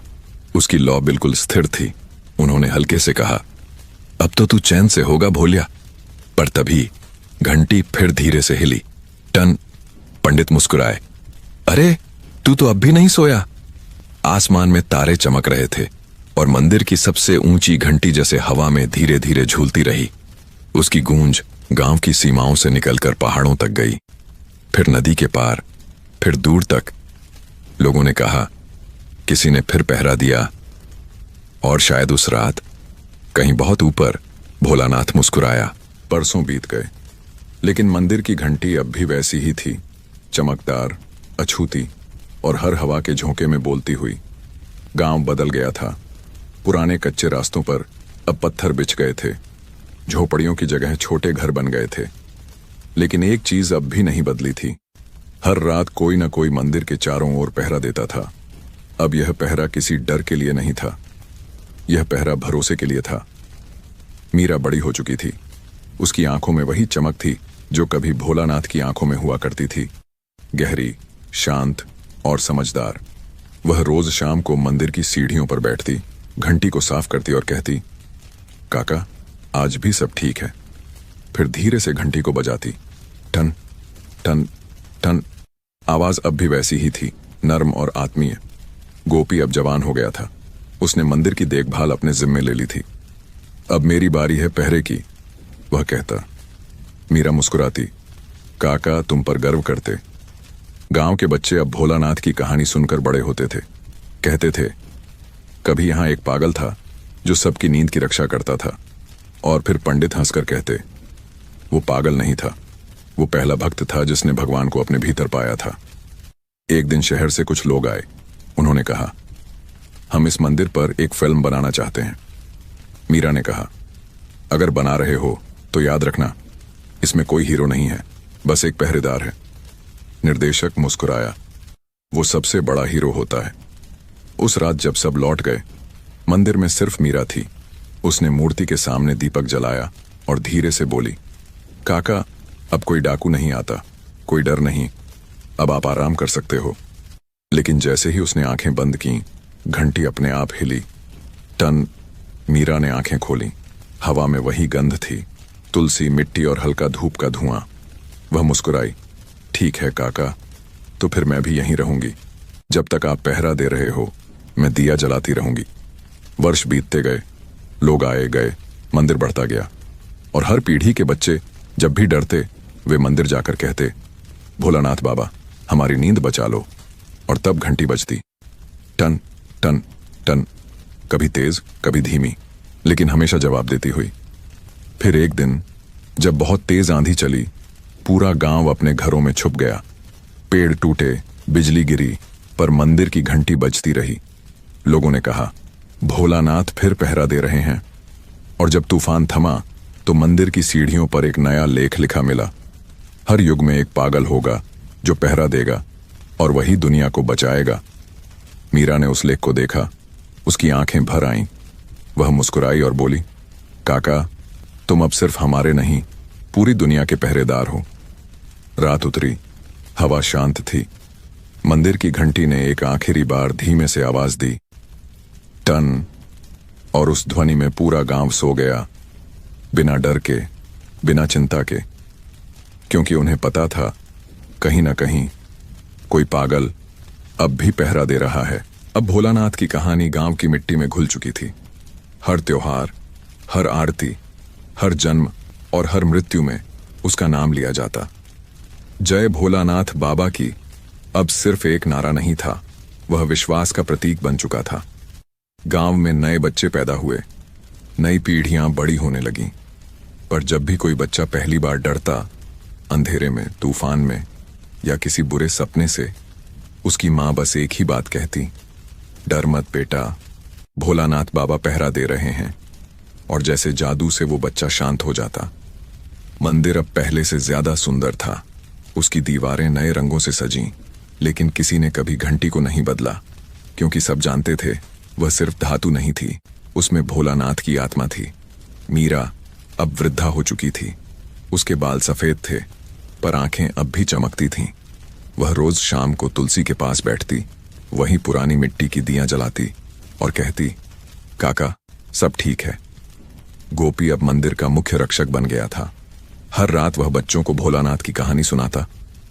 उसकी लौ बिल्कुल स्थिर थी। उन्होंने हल्के से कहा, अब तो तू चैन से होगा भोलिया। पर तभी घंटी फिर धीरे से हिली, टन। पंडित मुस्कुराए, अरे तू तो अब भी नहीं सोया। आसमान में तारे चमक रहे थे और मंदिर की सबसे ऊंची घंटी जैसे हवा में धीरे धीरे झूलती रही। उसकी गूंज गांव की सीमाओं से निकलकर पहाड़ों तक गई, फिर नदी के पार, फिर दूर तक। लोगों ने कहा, किसी ने फिर पहरा दिया। और शायद उस रात कहीं बहुत ऊपर भोलानाथ मुस्कुराया। परसों बीत गए, लेकिन मंदिर की घंटी अब भी वैसी ही थी, चमकदार, अछूती और हर हवा के झोंके में बोलती हुई। गांव बदल गया था। पुराने कच्चे रास्तों पर अब पत्थर बिछ गए थे। झोपड़ियों की जगह छोटे घर बन गए थे। लेकिन एक चीज अब भी नहीं बदली थी। हर रात कोई न कोई मंदिर के चारों ओर पहरा देता था। अब यह पहरा किसी डर के लिए नहीं था, यह पहरा भरोसे के लिए था। मीरा बड़ी हो चुकी थी। उसकी आंखों में वही चमक थी जो कभी भोलानाथ की आंखों में हुआ करती थी, गहरी, शांत और समझदार। वह रोज शाम को मंदिर की सीढ़ियों पर बैठती, घंटी को साफ करती और कहती, काका आज भी सब ठीक है। फिर धीरे से घंटी को बजाती, टन टन टन। आवाज अब भी वैसी ही थी, नर्म और आत्मीय। गोपी अब जवान हो गया था। उसने मंदिर की देखभाल अपने जिम्मे ले ली थी। अब मेरी बारी है पहरे की, वह कहता। मीरा मुस्कुराती, काका तुम पर गर्व करते। गांव के बच्चे अब भोलानाथ की कहानी सुनकर बड़े होते थे। कहते थे, कभी यहां एक पागल था जो सबकी नींद की रक्षा करता था। और फिर पंडित हंसकर कहते, वो पागल नहीं था, वो पहला भक्त था जिसने भगवान को अपने भीतर पाया था। एक दिन शहर से कुछ लोग आए। उन्होंने कहा, हम इस मंदिर पर एक फिल्म बनाना चाहते हैं। मीरा ने कहा, अगर बना रहे हो तो याद रखना, इसमें कोई हीरो नहीं है, बस एक पहरेदार है। निर्देशक मुस्कुराया, वो सबसे बड़ा हीरो होता है। उस रात जब सब लौट गए, मंदिर में सिर्फ मीरा थी। उसने मूर्ति के सामने दीपक जलाया और धीरे से बोली, काका, अब कोई डाकू नहीं आता, कोई डर नहीं, अब आप आराम कर सकते हो। लेकिन जैसे ही उसने आंखें बंद की, घंटी अपने आप हिली। टन। मीरा ने आंखें खोली। हवा में वही गंध थी, तुलसी, मिट्टी और हल्का धूप का धुआं। वह मुस्कुराई, ठीक है काका, तो फिर मैं भी यहीं रहूंगी। जब तक आप पहरा दे रहे हो, मैं दिया जलाती रहूंगी। वर्ष बीतते गए, लोग आए गए, मंदिर बढ़ता गया, और हर पीढ़ी के बच्चे जब भी डरते, वे मंदिर जाकर कहते, भोलानाथ बाबा, हमारी नींद बचा लो। और तब घंटी बजती, टन टन टन, कभी तेज कभी धीमी, लेकिन हमेशा जवाब देती हुई। फिर एक दिन जब बहुत तेज आंधी चली, पूरा गांव अपने घरों में छुप गया। पेड़ टूटे, बिजली गिरी, पर मंदिर की घंटी बजती रही। लोगों ने कहा, भोलानाथ फिर पहरा दे रहे हैं। और जब तूफान थमा, तो मंदिर की सीढ़ियों पर एक नया लेख लिखा मिला, हर युग में एक पागल होगा जो पहरा देगा और वही दुनिया को बचाएगा। मीरा ने उस लेख को देखा, उसकी आंखें भर आईं। वह मुस्कुराई और बोली, काका, तुम अब सिर्फ हमारे नहीं, पूरी दुनिया के पहरेदार हो। रात उतरी, हवा शांत थी। मंदिर की घंटी ने एक आखिरी बार धीमे से आवाज दी, टन, और उस ध्वनि में पूरा गांव सो गया, बिना डर के, बिना चिंता के, क्योंकि उन्हें पता था कहीं ना कहीं कोई पागल अब भी पहरा दे रहा है। अब भोलानाथ की कहानी गांव की मिट्टी में घुल चुकी थी। हर त्योहार, हर आरती, हर जन्म और हर मृत्यु में उसका नाम लिया जाता। जय भोलानाथ बाबा की अब सिर्फ एक नारा नहीं था, वह विश्वास का प्रतीक बन चुका था। गांव में नए बच्चे पैदा हुए, नई पीढ़ियां बड़ी होने लगीं। पर जब भी कोई बच्चा पहली बार डरता, अंधेरे में, तूफान में या किसी बुरे सपने से, उसकी मां बस एक ही बात कहती, डर मत बेटा, भोलानाथ बाबा पहरा दे रहे हैं। और जैसे जादू से वो बच्चा शांत हो जाता। मंदिर अब पहले से ज्यादा सुंदर था। उसकी दीवारें नए रंगों से सजीं, लेकिन किसी ने कभी घंटी को नहीं बदला, क्योंकि सब जानते थे वह सिर्फ धातु नहीं थी, उसमें भोलानाथ की आत्मा थी। मीरा अब वृद्धा हो चुकी थी। उसके बाल सफेद थे, पर आंखें अब भी चमकती थीं। वह रोज शाम को तुलसी के पास बैठती, वहीं पुरानी मिट्टी की दियां जलाती और कहती, काका, सब ठीक है। गोपी अब मंदिर का मुख्य रक्षक बन गया था। हर रात वह बच्चों को भोलानाथ की कहानी सुनाता,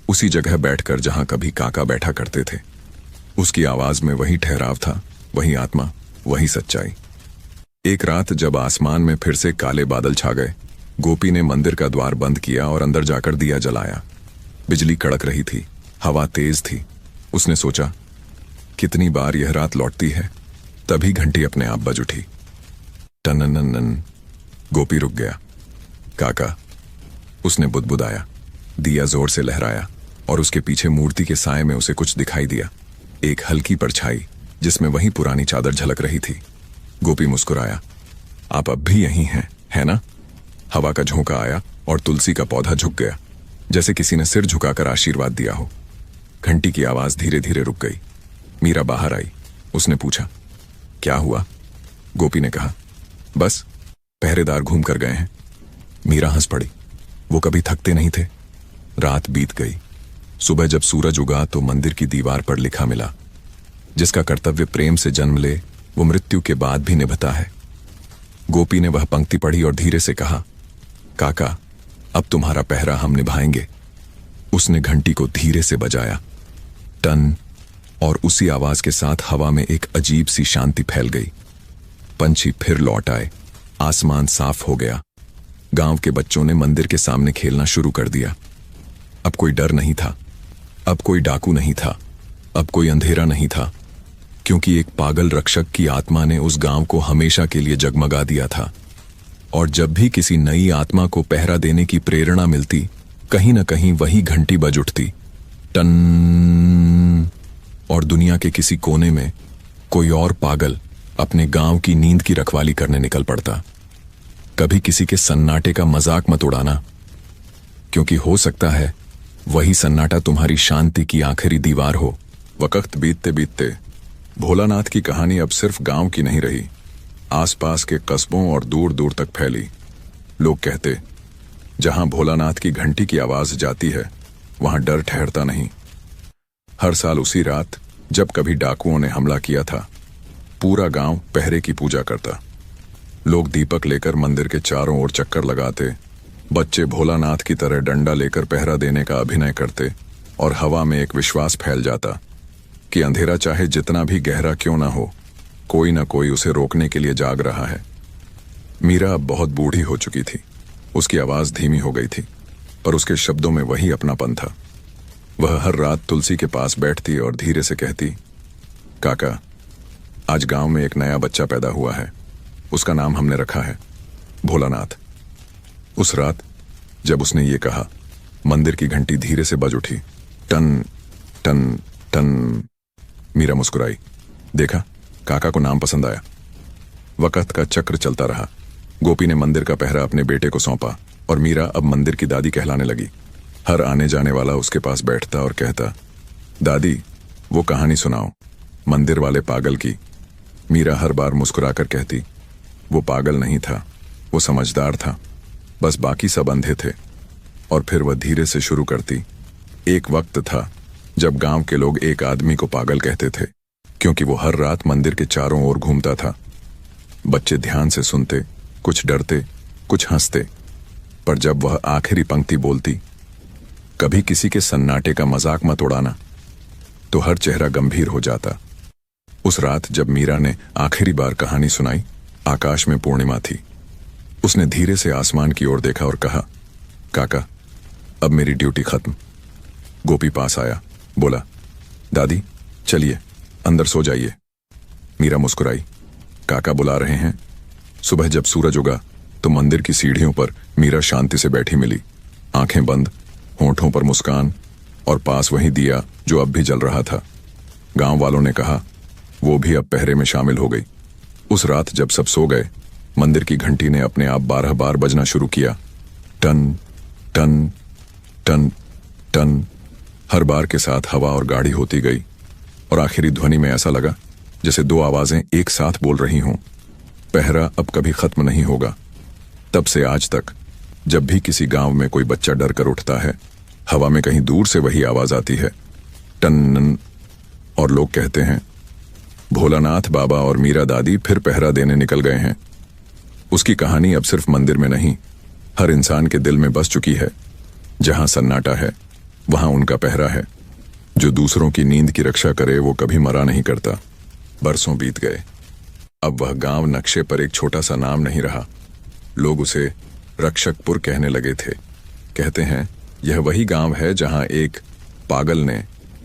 उसी जगह बैठकर जहां कभी काका बैठा करते थे। उसकी आवाज में वही ठहराव था, वही आत्मा, वही सच्चाई। एक रात जब आसमान में फिर से काले बादल छा गए, गोपी ने मंदिर का द्वार बंद किया और अंदर जाकर दिया जलाया। बिजली कड़क रही थी, हवा तेज थी। उसने सोचा, कितनी बार यह रात लौटती है। तभी घंटी अपने आप बज उठी। टनननन। गोपी रुक गया। काका, उसने बुदबुदाया। दिया जोर से लहराया और उसके पीछे मूर्ति के साए में उसे कुछ दिखाई दिया, एक हल्की परछाई जिसमें वही पुरानी चादर झलक रही थी। गोपी मुस्कुराया, आप अब भी यहीं हैं, है ना? हवा का झोंका आया और तुलसी का पौधा झुक गया, जैसे किसी ने सिर झुकाकर आशीर्वाद दिया हो। घंटी की आवाज धीरे धीरे रुक गई। मीरा बाहर आई। उसने पूछा, क्या हुआ? गोपी ने कहा, बस पहरेदार घूम कर गए हैं। मीरा हंस पड़ी। वो कभी थकते नहीं थे। रात बीत गई। सुबह जब सूरज उगा तो मंदिर की दीवार पर लिखा मिला, जिसका कर्तव्य प्रेम से जन्म ले वो मृत्यु के बाद भी निभता है। गोपी ने वह पंक्ति पढ़ी और धीरे से कहा, काका, अब तुम्हारा पहरा हम निभाएंगे। उसने घंटी को धीरे से बजाया, टन, और उसी आवाज के साथ हवा में एक अजीब सी शांति फैल गई। पंछी फिर लौट आए। आसमान साफ हो गया। गांव के बच्चों ने मंदिर के सामने खेलना शुरू कर दिया। अब कोई डर नहीं था, अब कोई डाकू नहीं था, अब कोई अंधेरा नहीं था, क्योंकि एक पागल रक्षक की आत्मा ने उस गांव को हमेशा के लिए जगमगा दिया था। और जब भी किसी नई आत्मा को पहरा देने की प्रेरणा मिलती, कहीं न कहीं वही घंटी बज उठती, टन। और दुनिया के किसी कोने में कोई और पागल अपने गांव की नींद की रखवाली करने निकल पड़ता। कभी किसी के सन्नाटे का मजाक मत उड़ाना, क्योंकि हो सकता है वही सन्नाटा तुम्हारी शांति की आखिरी दीवार हो। वक्त बीतते बीतते भोलानाथ की कहानी अब सिर्फ गांव की नहीं रही, आसपास के कस्बों और दूर दूर तक फैली। लोग कहते, जहां भोलानाथ की घंटी की आवाज जाती है वहां डर ठहरता नहीं। हर साल उसी रात जब कभी डाकुओं ने हमला किया था, पूरा गांव पहरे की पूजा करता। लोग दीपक लेकर मंदिर के चारों ओर चक्कर लगाते, बच्चे भोलानाथ की तरह डंडा लेकर पहरा देने का अभिनय करते, और हवा में एक विश्वास फैल जाता कि अंधेरा चाहे जितना भी गहरा क्यों ना हो, कोई ना कोई उसे रोकने के लिए जाग रहा है। मीरा अब बहुत बूढ़ी हो चुकी थी, उसकी आवाज धीमी हो गई थी, पर उसके शब्दों में वही अपनापन था। वह हर रात तुलसी के पास बैठती और धीरे से कहती, काका, आज गांव में एक नया बच्चा पैदा हुआ है, उसका नाम हमने रखा है भोलानाथ। उस रात जब उसने ये कहा, मंदिर की घंटी धीरे से बज उठी, टन टन टन। मीरा मुस्कुराई, देखा, काका को नाम पसंद आया। वक्त का चक्र चलता रहा। गोपी ने मंदिर का पहरा अपने बेटे को सौंपा और मीरा अब मंदिर की दादी कहलाने लगी। हर आने जाने वाला उसके पास बैठता और कहता, दादी वो कहानी सुनाओ, मंदिर वाले पागल की। मीरा हर बार मुस्कुराकर कहती, वो पागल नहीं था, वो समझदार था, बस बाकी सब अंधे थे। और फिर वह धीरे से शुरू करती, एक वक्त था जब गांव के लोग एक आदमी को पागल कहते थे, क्योंकि वो हर रात मंदिर के चारों ओर घूमता था। बच्चे ध्यान से सुनते, कुछ डरते, कुछ हंसते, पर जब वह आखिरी पंक्ति बोलती, कभी किसी के सन्नाटे का मजाक मत उड़ाना, तो हर चेहरा गंभीर हो जाता। उस रात जब मीरा ने आखिरी बार कहानी सुनाई, आकाश में पूर्णिमा थी। उसने धीरे से आसमान की ओर देखा और कहा, काका, अब मेरी ड्यूटी खत्म। गोपी पास आया, बोला, दादी चलिए अंदर सो जाइए। मीरा मुस्कुराई, काका बुला रहे हैं। सुबह जब सूरज उगा तो मंदिर की सीढ़ियों पर मीरा शांति से बैठी मिली, आंखें बंद, होंठों पर मुस्कान, और पास वही दिया जो अब भी जल रहा था। गांव वालों ने कहा वो भी अब पहरे में शामिल हो गई। उस रात जब सब सो गए, मंदिर की घंटी ने अपने आप 12 बार बजना शुरू किया, टन टन टन टन। हर बार के साथ हवा और गाढ़ी होती गई, और आखिरी ध्वनि में ऐसा लगा जैसे दो आवाजें एक साथ बोल रही हों, पहरा अब कभी खत्म नहीं होगा। तब से आज तक जब भी किसी गांव में कोई बच्चा डर कर उठता है, हवा में कहीं दूर से वही आवाज आती है, टन। और लोग कहते हैं, भोलानाथ बाबा और मीरा दादी फिर पहरा देने निकल गए हैं। उसकी कहानी अब सिर्फ मंदिर में नहीं, हर इंसान के दिल में बस चुकी है। जहां सन्नाटा है वहां उनका पहरा है। जो दूसरों की नींद की रक्षा करे वो कभी मरा नहीं करता। बरसों बीत गए, अब वह गांव नक्शे पर एक छोटा सा नाम नहीं रहा। लोग उसे रक्षकपुर कहने लगे थे। कहते हैं यह वही गांव है जहां एक पागल ने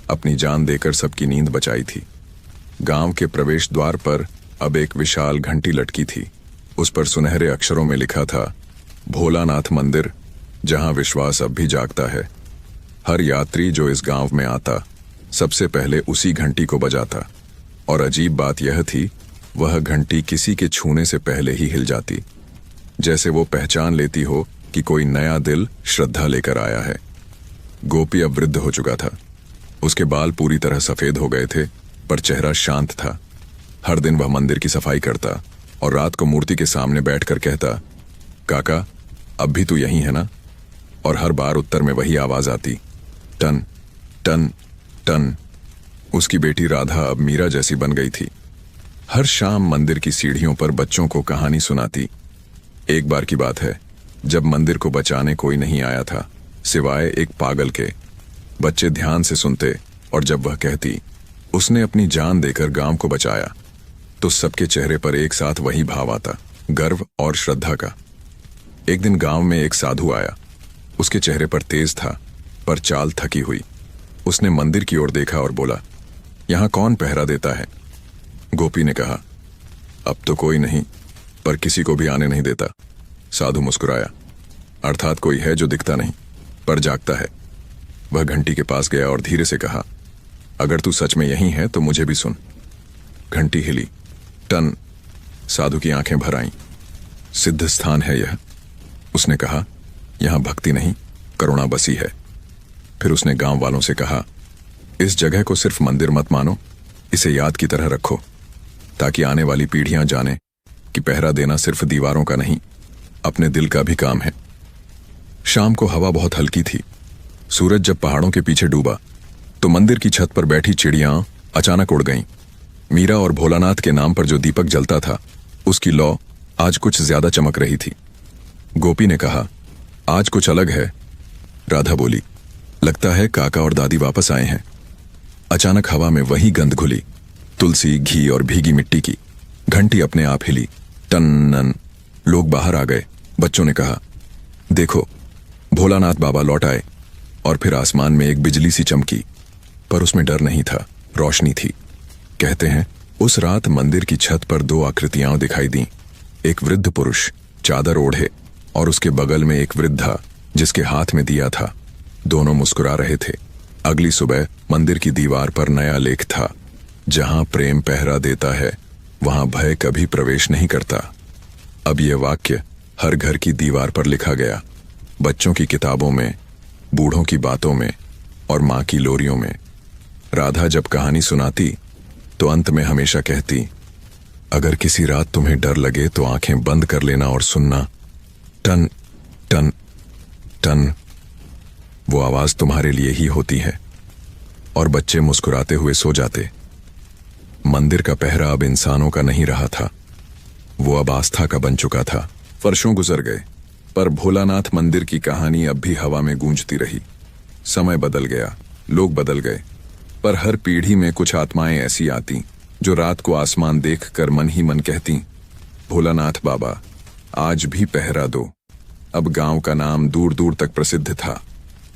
अपनी जान देकर सबकी नींद बचाई थी। गांव के प्रवेश द्वार पर अब एक विशाल घंटी लटकी थी। उस पर सुनहरे अक्षरों में लिखा था, भोलानाथ मंदिर, जहां विश्वास अब भी जागता है। हर यात्री जो इस गांव में आता सबसे पहले उसी घंटी को बजाता, और अजीब बात यह थी, वह घंटी किसी के छूने से पहले ही हिल जाती, जैसे वो पहचान लेती हो कि कोई नया दिल श्रद्धा लेकर आया है। गोपी अब वृद्ध हो चुका था। उसके बाल पूरी तरह सफेद हो गए थे, पर चेहरा शांत था। हर दिन वह मंदिर की सफाई करता और रात को मूर्ति के सामने बैठकर कहता, काका अब भी तू यहीं है ना? और हर बार उत्तर में वही आवाज आती, टन टन टन। उसकी बेटी राधा अब मीरा जैसी बन गई थी। हर शाम मंदिर की सीढ़ियों पर बच्चों को कहानी सुनाती। एक बार की बात है, जब मंदिर को बचाने कोई नहीं आया था सिवाय एक पागल के। बच्चे ध्यान से सुनते, और जब वह कहती, उसने अपनी जान देकर गांव को बचाया, तो सबके चेहरे पर एक साथ वही भाव आता, गर्व और श्रद्धा का। एक दिन गांव में एक साधु आया। उसके चेहरे पर तेज था, पर चाल थकी हुई। उसने मंदिर की ओर देखा और बोला, यहां कौन पहरा देता है? गोपी ने कहा, अब तो कोई नहीं, पर किसी को भी आने नहीं देता। साधु मुस्कुराया। अर्थात कोई है जो दिखता नहीं पर जागता है। वह घंटी के पास गया और धीरे से कहा, अगर तू सच में यही है तो मुझे भी सुन। घंटी हिली। टन। साधु की आंखें भर आईं। सिद्ध स्थान है यह, उसने कहा। यहां भक्ति नहीं, करुणा बसी है। फिर उसने गांव वालों से कहा, इस जगह को सिर्फ मंदिर मत मानो, इसे याद की तरह रखो, ताकि आने वाली पीढ़ियां जाने कि पहरा देना सिर्फ दीवारों का नहीं, अपने दिल का भी काम है। शाम को हवा बहुत हल्की थी। सूरज जब पहाड़ों के पीछे डूबा तो मंदिर की छत पर बैठी चिड़ियां अचानक उड़ गईं। मीरा और भोलानाथ के नाम पर जो दीपक जलता था, उसकी लौ आज कुछ ज्यादा चमक रही थी। गोपी ने कहा, आज कुछ अलग है। राधा बोली, लगता है काका और दादी वापस आए हैं। अचानक हवा में वही गंध घुली, तुलसी, घी और भीगी मिट्टी की। घंटी अपने आप हिली। टन। लोग बाहर आ गए। बच्चों ने कहा, देखो, भोलानाथ बाबा लौट आए। और फिर आसमान में एक बिजली सी चमकी, पर उसमें डर नहीं था, रोशनी थी। कहते हैं उस रात मंदिर की छत पर दो आकृतियां दिखाई दीं। एक वृद्ध पुरुष चादर ओढ़े और उसके बगल में एक वृद्धा जिसके हाथ में दिया था। दोनों मुस्कुरा रहे थे। अगली सुबह मंदिर की दीवार पर नया लेख था, जहां प्रेम पहरा देता है वहां भय कभी प्रवेश नहीं करता। अब यह वाक्य हर घर की दीवार पर लिखा गया, बच्चों की किताबों में, बूढ़ों की बातों में और मां की लोरियों में। राधा जब कहानी सुनाती तो अंत में हमेशा कहती, अगर किसी रात तुम्हें डर लगे तो आंखें बंद कर लेना और सुनना, टन टन टन। वो आवाज तुम्हारे लिए ही होती है। और बच्चे मुस्कुराते हुए सो जाते। मंदिर का पहरा अब इंसानों का नहीं रहा था, वो अब आस्था का बन चुका था। वर्षों गुजर गए, पर भोलानाथ मंदिर की कहानी अब भी हवा में गूंजती रही। समय बदल गया, लोग बदल गए, पर हर पीढ़ी में कुछ आत्माएं ऐसी आती जो रात को आसमान देखकर मन ही मन कहती, भोलानाथ बाबा आज भी पहरा दो। अब गांव का नाम दूर दूर तक प्रसिद्ध था।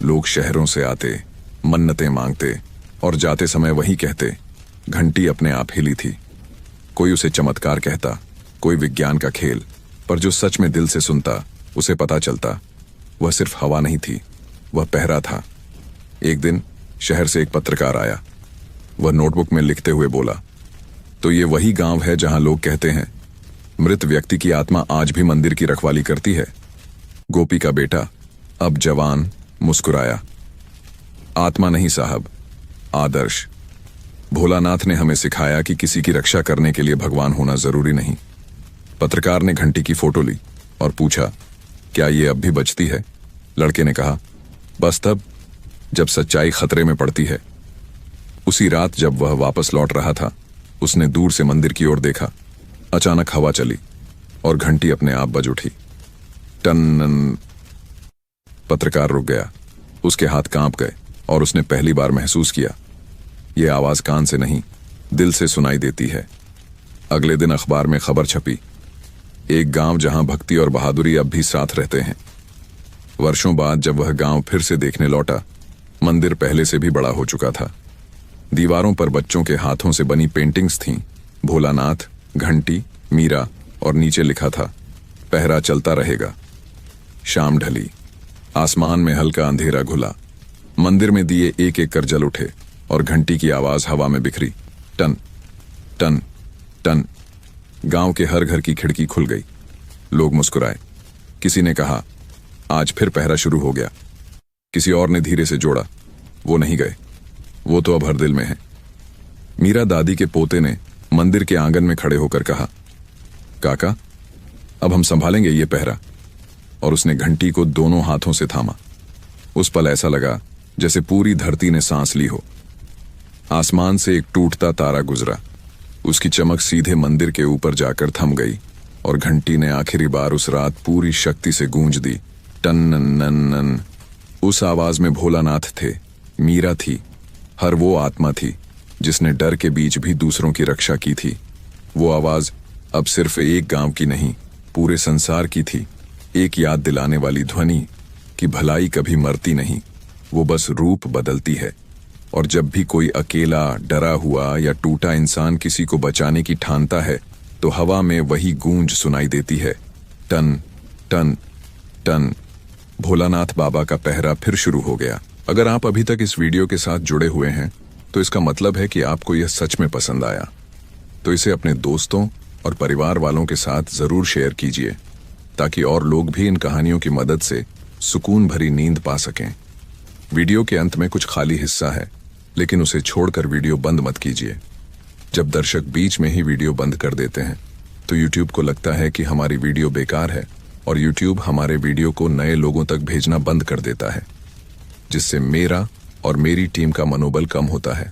लोग शहरों से आते, मन्नतें मांगते और जाते समय वही कहते। घंटी अपने आप हिली थी। कोई उसे चमत्कार कहता, कोई विज्ञान का खेल, पर जो सच में दिल से सुनता उसे पता चलता, वह सिर्फ हवा नहीं थी, वह पहरा था। एक दिन शहर से एक पत्रकार आया। वह नोटबुक में लिखते हुए बोला, तो ये वही गांव है जहां लोग कहते हैं मृत व्यक्ति की आत्मा आज भी मंदिर की रखवाली करती है। गोपी का बेटा, अब जवान, मुस्कुराया। आत्मा नहीं साहब, आदर्श। भोलानाथ ने हमें सिखाया कि किसी की रक्षा करने के लिए भगवान होना जरूरी नहीं। पत्रकार ने घंटी की फोटो ली और पूछा, क्या ये अब भी बचती है? लड़के ने कहा, बस तब जब सच्चाई खतरे में पड़ती है। उसी रात जब वह वापस लौट रहा था, उसने दूर से मंदिर की ओर देखा। अचानक हवा चली और घंटी अपने आप बज उठी। टन। पत्रकार रुक गया। उसके हाथ कांप गए और उसने पहली बार महसूस किया, यह आवाज कान से नहीं, दिल से सुनाई देती है। अगले दिन अखबार में खबर छपी, एक गांव जहां भक्ति और बहादुरी अब भी साथ रहते हैं। वर्षों बाद जब वह गांव फिर से देखने लौटा, मंदिर पहले से भी बड़ा हो चुका था। दीवारों पर बच्चों के हाथों से बनी पेंटिंग्स थीं, भोलानाथ, घंटी, मीरा, और नीचे लिखा था, पहरा चलता रहेगा। शाम ढली, आसमान में हल्का अंधेरा घुला। मंदिर में दिए एक एक कर जल उठे और घंटी की आवाज हवा में बिखरी। टन टन टन। गांव के हर घर की खिड़की खुल गई। लोग मुस्कुराए। किसी ने कहा, आज फिर पहरा शुरू हो गया। किसी और ने धीरे से जोड़ा, वो नहीं गए, वो तो अब हर दिल में है। मीरा दादी के पोते ने मंदिर के आंगन में खड़े होकर कहा, काका अब हम संभालेंगे ये पहरा। और उसने घंटी को दोनों हाथों से थामा। उस पल ऐसा लगा जैसे पूरी धरती ने सांस ली हो। आसमान से एक टूटता तारा गुजरा। उसकी चमक सीधे मंदिर के ऊपर जाकर थम गई और घंटी ने आखिरी बार उस रात पूरी शक्ति से गूंज दी। Ton none none. उस आवाज में भोलानाथ थे, मीरा थी, हर वो आत्मा थी जिसने डर के बीच भी दूसरों की रक्षा की थी। वो आवाज अब सिर्फ एक गांव की नहीं, पूरे संसार की थी। एक याद दिलाने वाली ध्वनि कि भलाई कभी मरती नहीं, वो बस रूप बदलती है। और जब भी कोई अकेला, डरा हुआ या टूटा इंसान किसी को बचाने की ठानता है, तो हवा में वही गूंज सुनाई देती है, टन टन टन। भोलानाथ बाबा का पहरा फिर शुरू हो गया। अगर आप अभी तक इस वीडियो के साथ जुड़े हुए हैं तो इसका मतलब है कि आपको यह सच में पसंद आया। तो इसे अपने दोस्तों और परिवार वालों के साथ जरूर शेयर कीजिए ताकि और लोग भी इन कहानियों की मदद से सुकून भरी नींद पा सकें। वीडियो के अंत में कुछ खाली हिस्सा है, लेकिन उसे छोड़कर वीडियो बंद मत कीजिए। जब दर्शक बीच में ही वीडियो बंद कर देते हैं तो YouTube को लगता है कि हमारी वीडियो बेकार है और YouTube हमारे वीडियो को नए लोगों तक भेजना बंद कर देता है, जिससे मेरा और मेरी टीम का मनोबल कम होता है।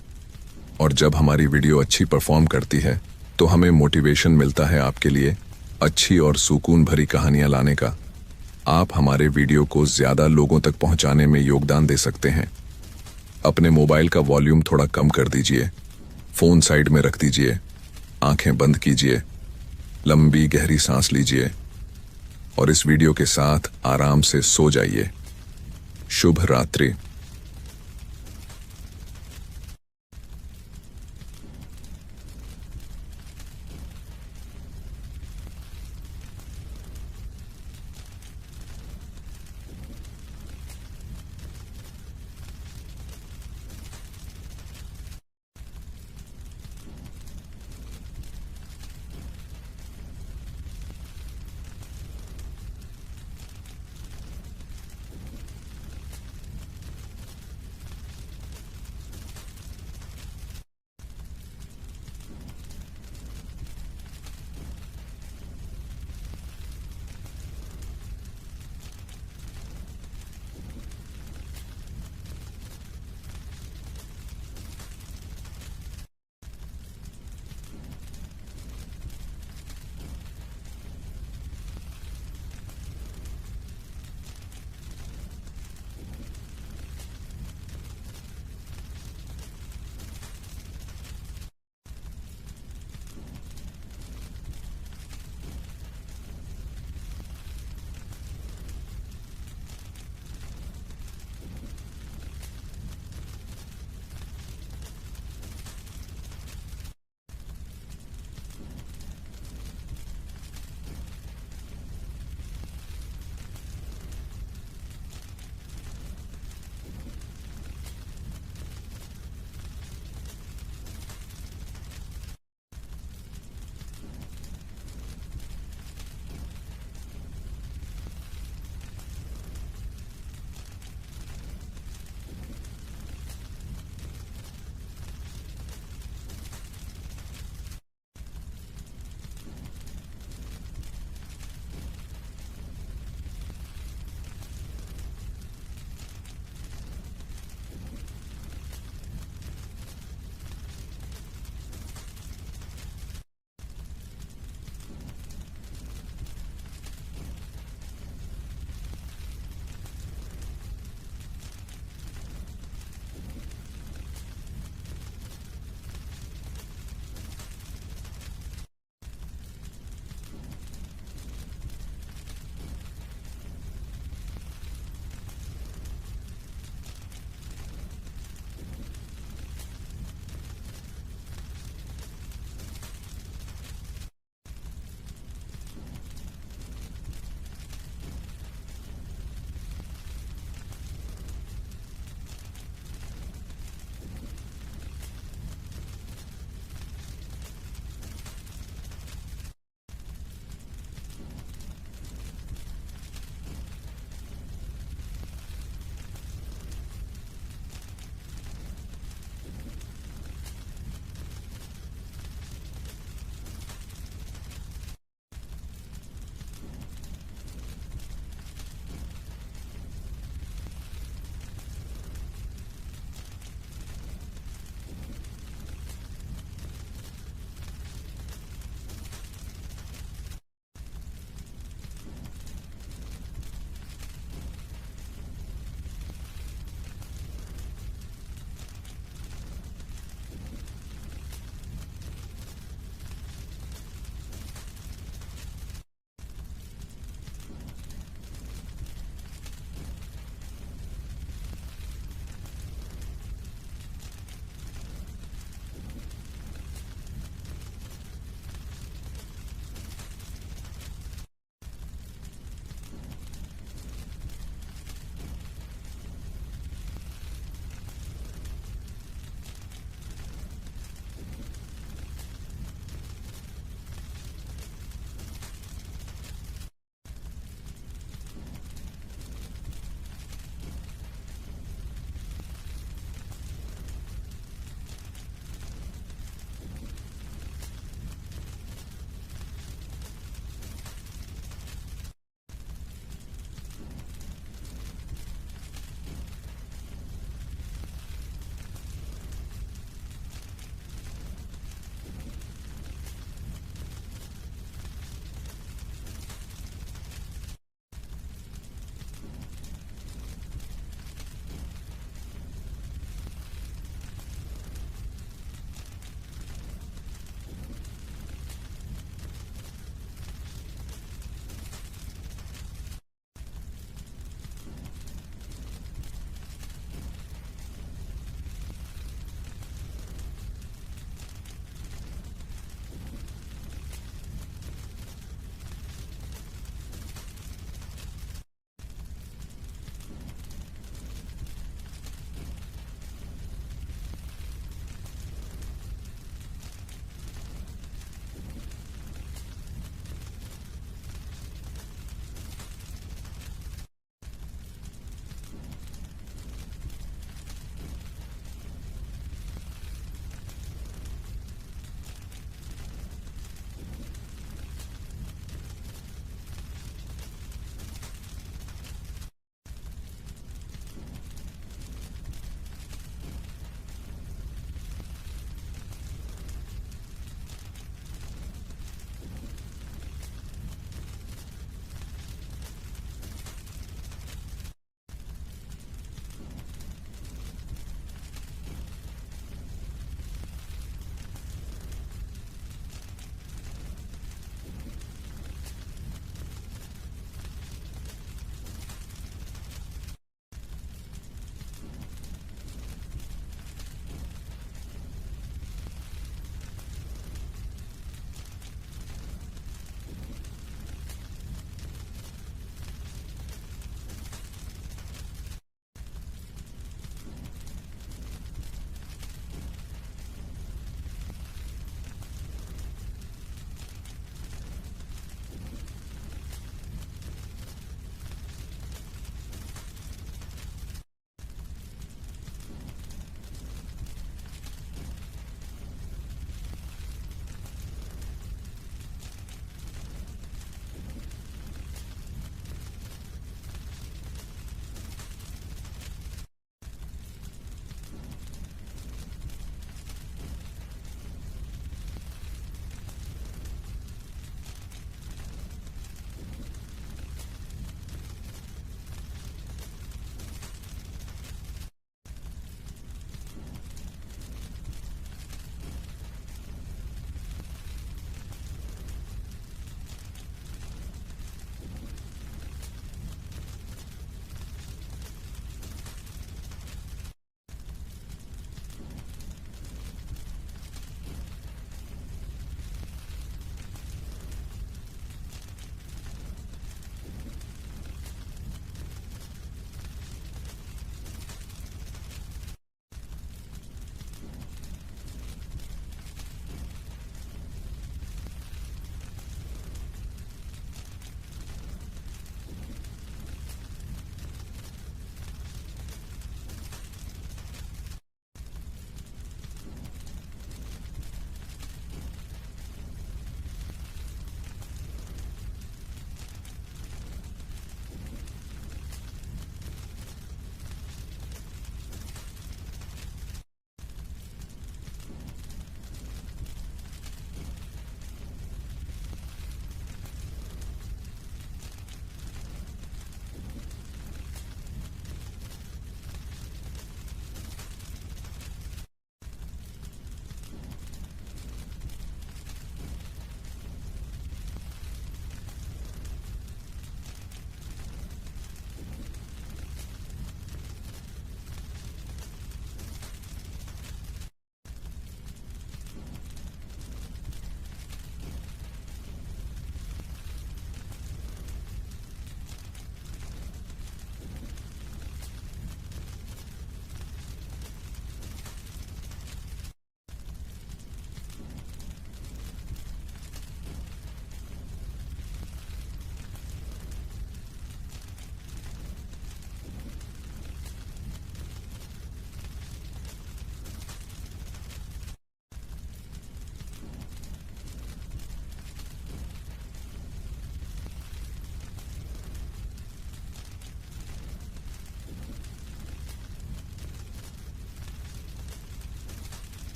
और जब हमारी वीडियो अच्छी परफॉर्म करती है तो हमें मोटिवेशन मिलता है आपके लिए अच्छी और सुकून भरी कहानियां लाने का। आप हमारे वीडियो को ज्यादा लोगों तक पहुंचाने में योगदान दे सकते हैं। अपने मोबाइल का वॉल्यूम थोड़ा कम कर दीजिए, फोन साइड में रख दीजिए, आंखें बंद कीजिए, लंबी गहरी सांस लीजिए और इस वीडियो के साथ आराम से सो जाइए। शुभ रात्रि।